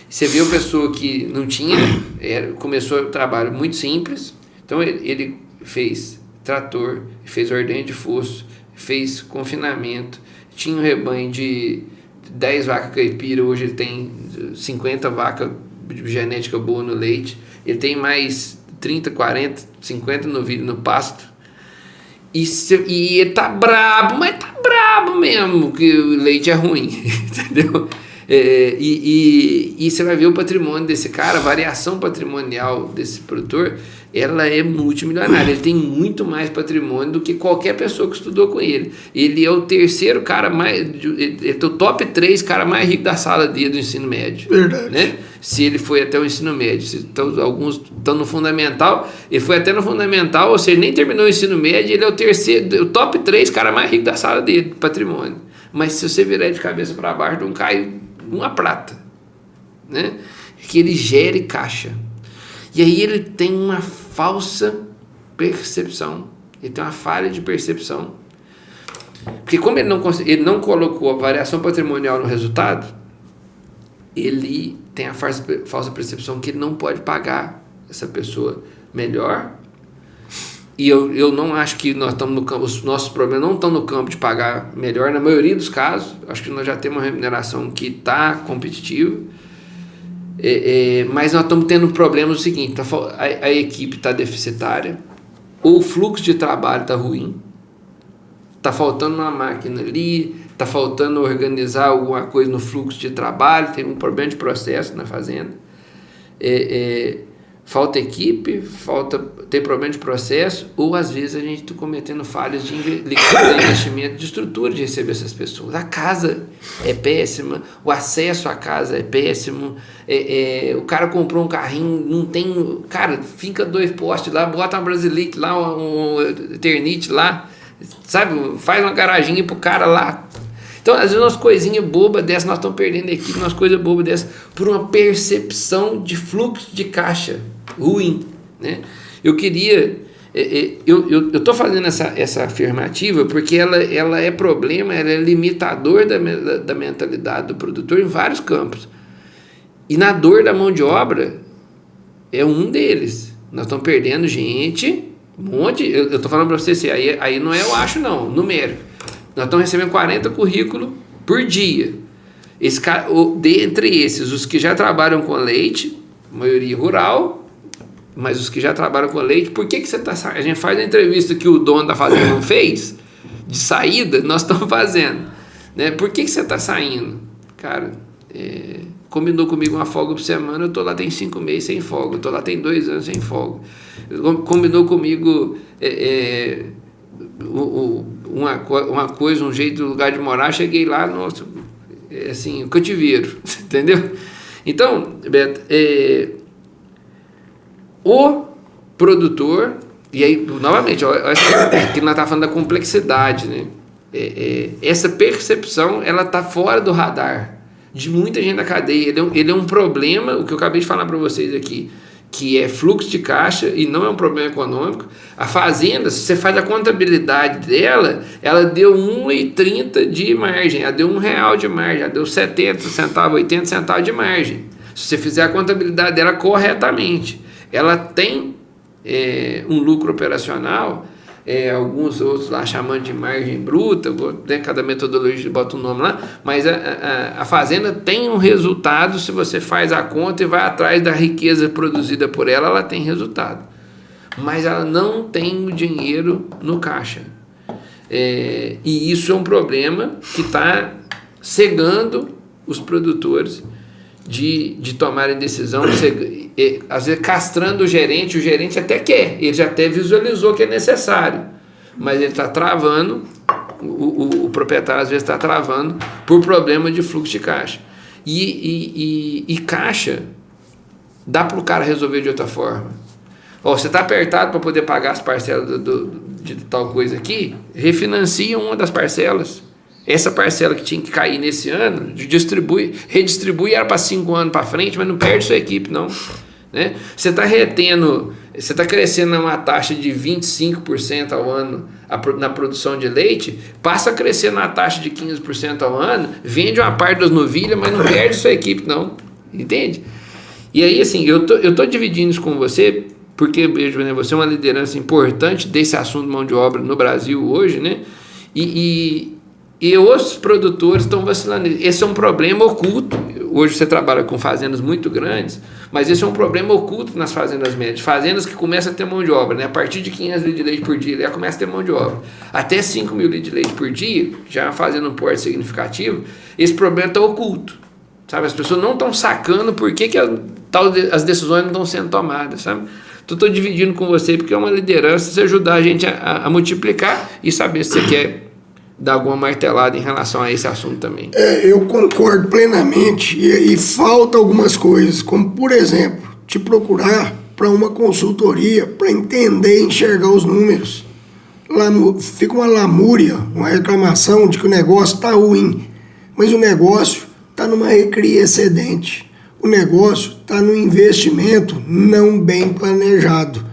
você vê uma pessoa que não tinha, começou um trabalho muito simples. Então ele fez trator, fez ordenha de fosso, fez confinamento, tinha um rebanho de 10 vacas caipira, hoje ele tem 50 vacas de genética boa no leite, ele tem mais 30, 40, 50 novilhos no pasto, e ele tá brabo, mas tá brabo mesmo, que o leite é ruim, entendeu? E você vai ver o patrimônio desse cara, a variação patrimonial desse produtor, ela é multimilionária, ele tem muito mais patrimônio do que qualquer pessoa que estudou com ele. Ele é o terceiro cara ele é o top 3 cara mais rico da sala dele do ensino médio. Verdade. Né? Se ele foi até o ensino médio. Então, alguns estão no fundamental, ele foi até no fundamental, ou seja, nem terminou o ensino médio, ele é o top 3 cara mais rico da sala dele, patrimônio. Mas se você virar de cabeça para baixo, não cai uma prata, né? Que ele gere caixa. E aí ele tem uma falsa percepção, ele tem uma falha de percepção, porque como ele não colocou a variação patrimonial no resultado, ele tem a falsa percepção que ele não pode pagar essa pessoa melhor. E eu não acho que nós estamos no campo, os nossos problemas não estão no campo de pagar melhor, na maioria dos casos. Acho que nós já temos uma remuneração que está competitiva, mas nós estamos tendo um problema do seguinte: a equipe está deficitária, ou o fluxo de trabalho está ruim, está faltando uma máquina ali, está faltando organizar alguma coisa no fluxo de trabalho, tem um problema de processo na fazenda, falta equipe, tem problema de processo, ou às vezes a gente está cometendo falhas de investimento de estrutura de receber essas pessoas. A casa é péssima, o acesso à casa é péssimo, o cara comprou um carrinho, não tem, cara, fica 2 postes lá, bota uma Brasilite lá, um Eternite lá, sabe, faz uma garaginha pro cara lá. Então, às vezes, umas coisinhas bobas dessas, nós estamos perdendo a equipe, umas coisas bobas dessas, por uma percepção de fluxo de caixa ruim, né? Eu queria Eu estou fazendo essa afirmativa porque ela é problema, ela é limitador da mentalidade do produtor em vários campos. E na dor da mão de obra é um deles. Nós estamos perdendo gente, um monte. Eu estou falando para você assim, aí não é eu acho não, numérico. Nós estamos recebendo 40 currículos por dia. Dentre esses, os que já trabalham com leite, maioria rural, mas os que já trabalham com leite, por que você está saindo? A gente faz a entrevista que o dono da fazenda não fez, de saída, nós estamos fazendo. Né? Por que você está saindo? Cara, combinou comigo uma folga por semana, eu estou lá tem 5 meses sem folga, eu estou lá tem 2 anos sem folga. Combinou comigo uma coisa, um jeito, um lugar de morar, cheguei lá, nossa, assim, cativeiro, entendeu? Então, Beto, o produtor, e aí, novamente, que nós estamos falando da complexidade, né? Essa percepção, ela está fora do radar de muita gente da cadeia. Ele é um problema, o que eu acabei de falar para vocês aqui, que é fluxo de caixa e não é um problema econômico. A fazenda, se você faz a contabilidade dela, ela deu 1,30 de margem, ela deu R$1 de margem, ela deu 70 centavos, 80 centavos de margem. Se você fizer a contabilidade dela corretamente, ela tem um lucro operacional, alguns outros lá chamando de margem bruta, cada metodologia bota um nome lá, mas a fazenda tem um resultado. Se você faz a conta e vai atrás da riqueza produzida por ela, ela tem resultado, mas ela não tem o dinheiro no caixa, e isso é um problema que está cegando os produtores de tomarem decisão, às vezes castrando o gerente até quer, ele já até visualizou que é necessário, mas ele está travando, o proprietário às vezes está travando por problema de fluxo de caixa. E caixa dá para o cara resolver de outra forma. Você está apertado para poder pagar as parcelas de tal coisa aqui, refinancia uma das parcelas. Essa parcela que tinha que cair nesse ano, redistribui, era para 5 anos para frente, mas não perde sua equipe, não. Né? Você está crescendo a uma taxa de 25% ao ano na produção de leite, passa a crescer na taxa de 15% ao ano, vende uma parte das novilhas, mas não perde sua equipe, não. Entende? E aí, assim, eu tô dividindo isso com você, porque você é uma liderança importante desse assunto de mão de obra no Brasil hoje, né? E os produtores estão vacilando. Esse é um problema oculto. Hoje você trabalha com fazendas muito grandes, mas esse é um problema oculto nas fazendas médias. Fazendas que começam a ter mão de obra, né? A partir de 500 litros de leite por dia, já começa a ter mão de obra. Até 5 mil litros de leite por dia, já fazendo um porte significativo, esse problema está oculto. Sabe? As pessoas não estão sacando por que as decisões não estão sendo tomadas. Sabe? Estou dividindo com você porque é uma liderança, você ajudar a gente a multiplicar e saber se você quer dar alguma martelada em relação a esse assunto também. Eu concordo plenamente e falta algumas coisas, como por exemplo, te procurar para uma consultoria para entender e enxergar os números. Fica uma lamúria, uma reclamação de que o negócio está ruim, mas o negócio está numa recria excedente, o negócio está no investimento não bem planejado,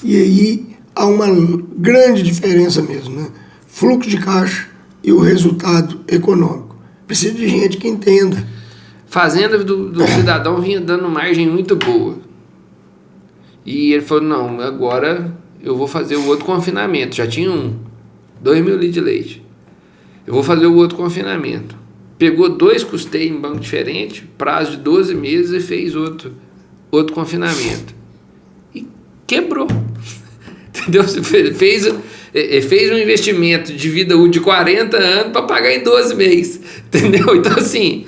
e aí há uma grande diferença mesmo, né? Fluxo de caixa e o resultado econômico. Precisa de gente que entenda. Fazenda do cidadão vinha dando margem muito boa. E ele falou, não, agora eu vou fazer o outro confinamento. Já tinha 2 mil litros de leite. Eu vou fazer o outro confinamento. Pegou 2 custeios em banco diferente, prazo de 12 meses e fez outro confinamento. E quebrou. Entendeu? Você fez um investimento de vida útil de 40 anos para pagar em 12 meses, entendeu? Então assim,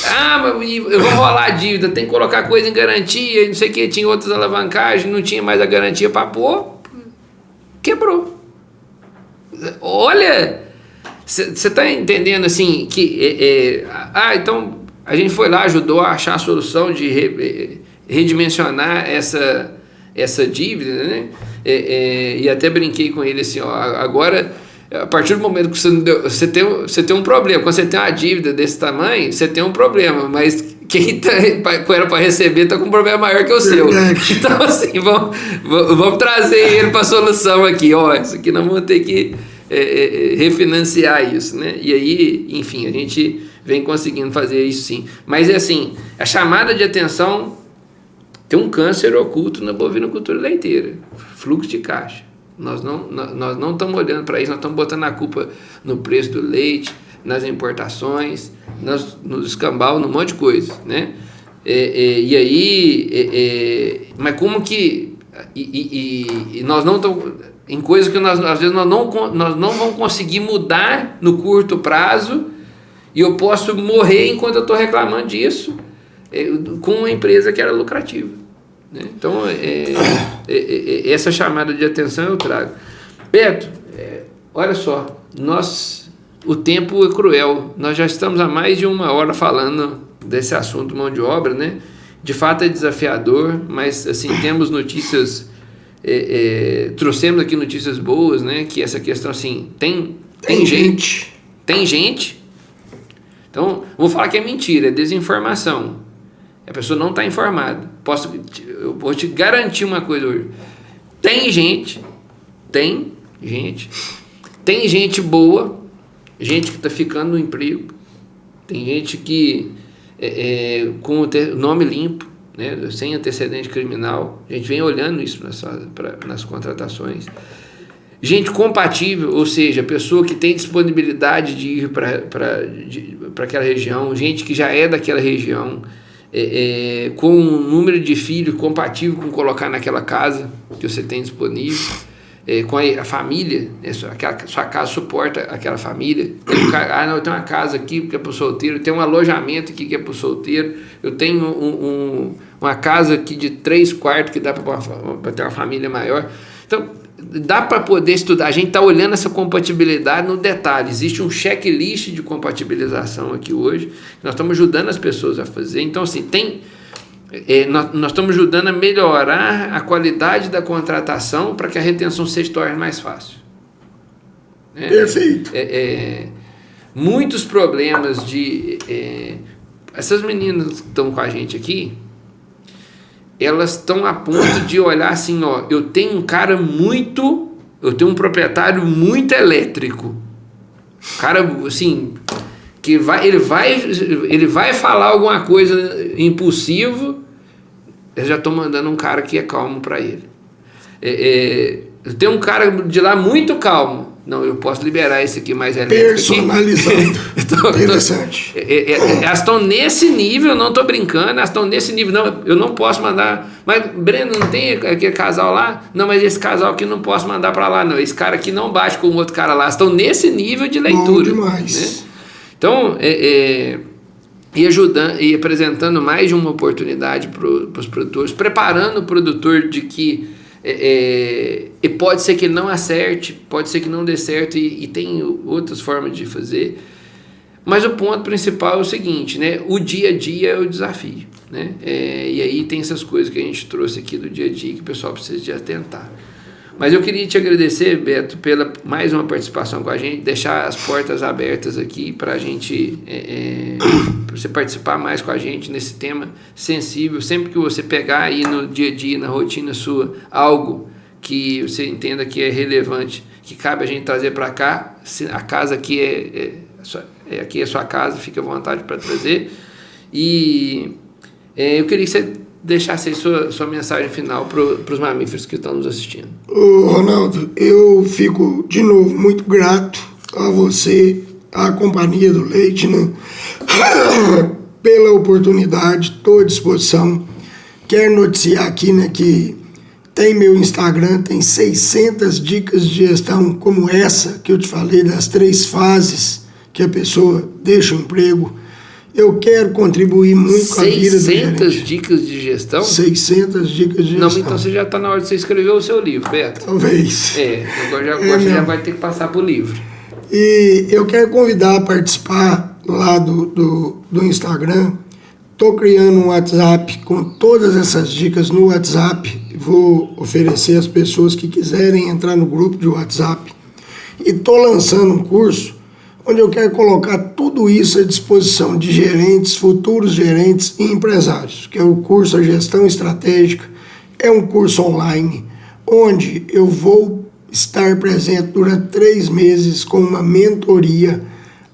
mas eu vou rolar a dívida, tem que colocar coisa em garantia, não sei o que, tinha outras alavancagens, não tinha mais a garantia para pôr, quebrou. Olha, você está entendendo assim que, então a gente foi lá, ajudou a achar a solução de redimensionar essa dívida, né? E até brinquei com ele assim, agora, a partir do momento que você tem um problema, quando você tem uma dívida desse tamanho, você tem um problema, mas quem era para receber está com um problema maior que o seu. Então, assim, vamos trazer ele para a solução aqui. Ó, isso aqui nós vamos ter que refinanciar isso, né? E aí, enfim, a gente vem conseguindo fazer isso sim. Mas é assim, a chamada de atenção tem um câncer oculto na bovinocultura leiteira, fluxo de caixa. Nós não estamos olhando para isso, nós estamos botando a culpa no preço do leite, nas importações, no escambau, num monte de coisa, né? E aí, mas como que nós não estamos em coisas que às vezes nós não vamos conseguir mudar no curto prazo, e eu posso morrer enquanto eu estou reclamando disso com uma empresa que era lucrativa, né? Então, essa chamada de atenção eu trago. Beto, olha só, o tempo é cruel, nós já estamos há mais de 1 hora falando desse assunto mão de obra, né? De fato é desafiador, mas assim, temos notícias, trouxemos aqui notícias boas, né? Que essa questão assim, tem gente, então vou falar que é mentira, é desinformação, a pessoa não está informada. Eu vou te garantir uma coisa hoje, tem gente boa, gente que está ficando no emprego, tem gente que com o nome limpo, né, sem antecedente criminal, a gente vem olhando isso nas contratações. Gente compatível, ou seja, pessoa que tem disponibilidade de ir para aquela região, gente que já é daquela região, com um número de filhos compatível com colocar naquela casa que você tem disponível, com a família, né, sua casa suporta aquela família. Eu tenho uma casa aqui que é para o solteiro, eu tenho um alojamento aqui que é para o solteiro, eu tenho uma casa aqui de 3 quartos que dá para ter uma família maior. Então, dá para poder estudar. A gente está olhando essa compatibilidade no detalhe. Existe um checklist de compatibilização aqui hoje, nós estamos ajudando as pessoas a fazer. Então, assim, nós estamos ajudando a melhorar a qualidade da contratação para que a retenção se torne mais fácil. Perfeito. Muitos problemas essas meninas que estão com a gente aqui, elas estão a ponto de olhar assim, ó, eu tenho um proprietário muito elétrico, cara, assim, que ele vai falar alguma coisa impulsivo, eu já estou mandando um cara que é calmo para ele. Eu tenho um cara de lá muito calmo, não, eu posso liberar esse aqui mais elétrico. Personalizando. Interessante. Elas estão nesse nível, eu não estou brincando, elas estão nesse nível, não, eu não posso mandar, mas Breno, não tem aquele casal lá? Não, mas esse casal aqui não posso mandar para lá, não, esse cara aqui não bate com o outro cara lá, estão nesse nível de leitura. Bom demais. Né? Então, e ajudando, e apresentando mais de uma oportunidade para os produtores, preparando o produtor de que e pode ser que ele não acerte, pode ser que não dê certo, e tem outras formas de fazer, mas o ponto principal é o seguinte, né? O dia a dia é o desafio, né? E aí tem essas coisas que a gente trouxe aqui do dia a dia que o pessoal precisa de atentar. Mas eu queria te agradecer, Beto, pela mais uma participação com a gente, deixar as portas abertas aqui para a gente, pra você participar mais com a gente nesse tema sensível. Sempre que você pegar aí no dia a dia, na rotina sua, algo que você entenda que é relevante, que cabe a gente trazer para cá, a casa aqui aqui é a sua casa, fica à vontade para trazer. E eu queria que você deixasse aí sua mensagem final para os mamíferos que estão nos assistindo. Ô, Ronaldo, eu fico de novo muito grato a você, à Companhia do Leite, né? Pela oportunidade, estou à disposição. Quero noticiar aqui, né, que tem meu Instagram, tem 600 dicas de gestão como essa que eu te falei, das 3 fases que a pessoa deixa o emprego. Eu quero contribuir muito com a vida do gerente. 600 dicas de gestão? 600 dicas de gestão. Não, então você já está na hora de você escrever o seu livro, Beto. Talvez. Agora você já vai ter que passar para o livro. E eu quero convidar a participar lá do Instagram. Estou criando um WhatsApp com todas essas dicas no WhatsApp. Vou oferecer às pessoas que quiserem entrar no grupo de WhatsApp. E estou lançando um curso onde eu quero colocar tudo isso à disposição de gerentes, futuros gerentes e empresários, que é o curso A Gestão Estratégica. É um curso online, onde eu vou estar presente durante 3 meses com uma mentoria,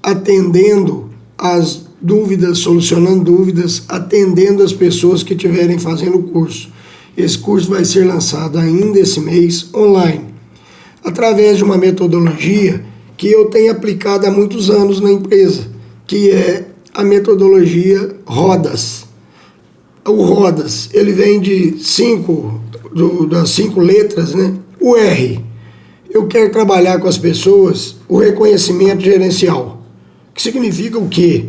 atendendo as dúvidas, solucionando dúvidas, atendendo as pessoas que estiverem fazendo o curso. Esse curso vai ser lançado ainda esse mês, online, através de uma metodologia que eu tenho aplicado há muitos anos na empresa, que é a metodologia RODAS. O RODAS, ele vem de das 5 letras, né? O R, eu quero trabalhar com as pessoas o reconhecimento gerencial, que significa o quê?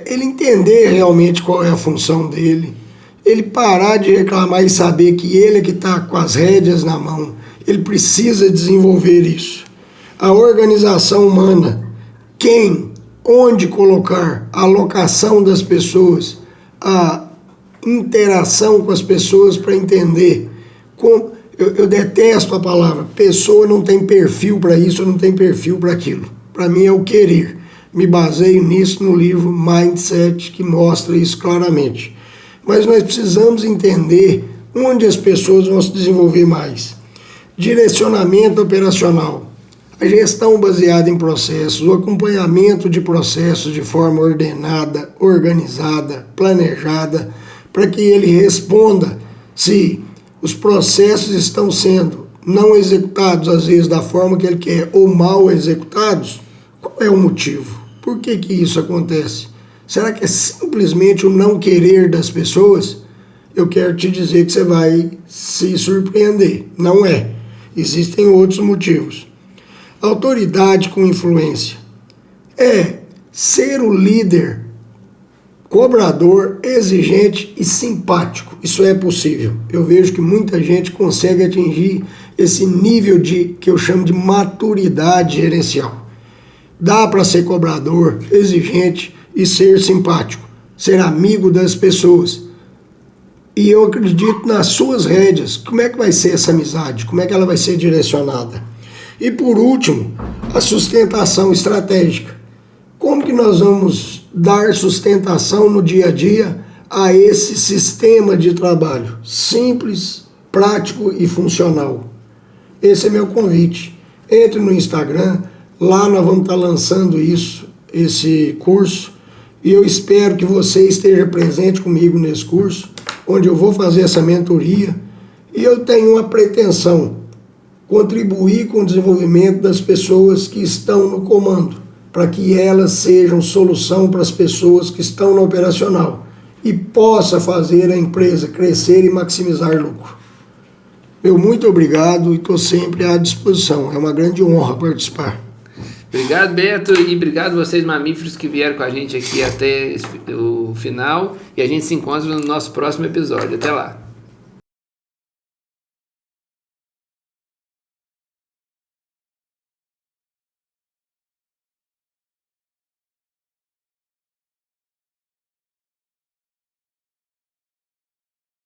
Ele entender realmente qual é a função dele, ele parar de reclamar e saber que ele é que está com as rédeas na mão, ele precisa desenvolver isso. A organização humana, onde colocar, a alocação das pessoas, a interação com as pessoas para entender como. Eu detesto a palavra, pessoa não tem perfil para isso, não tem perfil para aquilo. Para mim é o querer. Me baseio nisso no livro Mindset, que mostra isso claramente. Mas nós precisamos entender onde as pessoas vão se desenvolver mais. Direcionamento operacional, a gestão baseada em processos, o acompanhamento de processos de forma ordenada, organizada, planejada, para que ele responda se os processos estão sendo não executados, às vezes da forma que ele quer, ou mal executados. Qual é o motivo? Por que isso acontece? Será que é simplesmente o não querer das pessoas? Eu quero te dizer que você vai se surpreender. Não é. Existem outros motivos. Autoridade com influência é ser o líder cobrador, exigente e simpático. Isso é possível. Eu vejo que muita gente consegue atingir esse nível que eu chamo de maturidade gerencial. Dá para ser cobrador, exigente e ser simpático, ser amigo das pessoas. E eu acredito nas suas rédeas. Como é que vai ser essa amizade? Como é que ela vai ser direcionada? E por último, a sustentação estratégica. Como que nós vamos dar sustentação no dia a dia a esse sistema de trabalho simples, prático e funcional? Esse é meu convite. Entre no Instagram, lá nós vamos estar lançando esse curso, e eu espero que você esteja presente comigo nesse curso, onde eu vou fazer essa mentoria, e eu tenho uma pretensão, contribuir com o desenvolvimento das pessoas que estão no comando, para que elas sejam solução para as pessoas que estão no operacional e possa fazer a empresa crescer e maximizar lucro. Meu muito obrigado e estou sempre à disposição. É uma grande honra participar. Obrigado, Beto, e obrigado vocês mamíferos que vieram com a gente aqui até o final, e a gente se encontra no nosso próximo episódio. Até lá.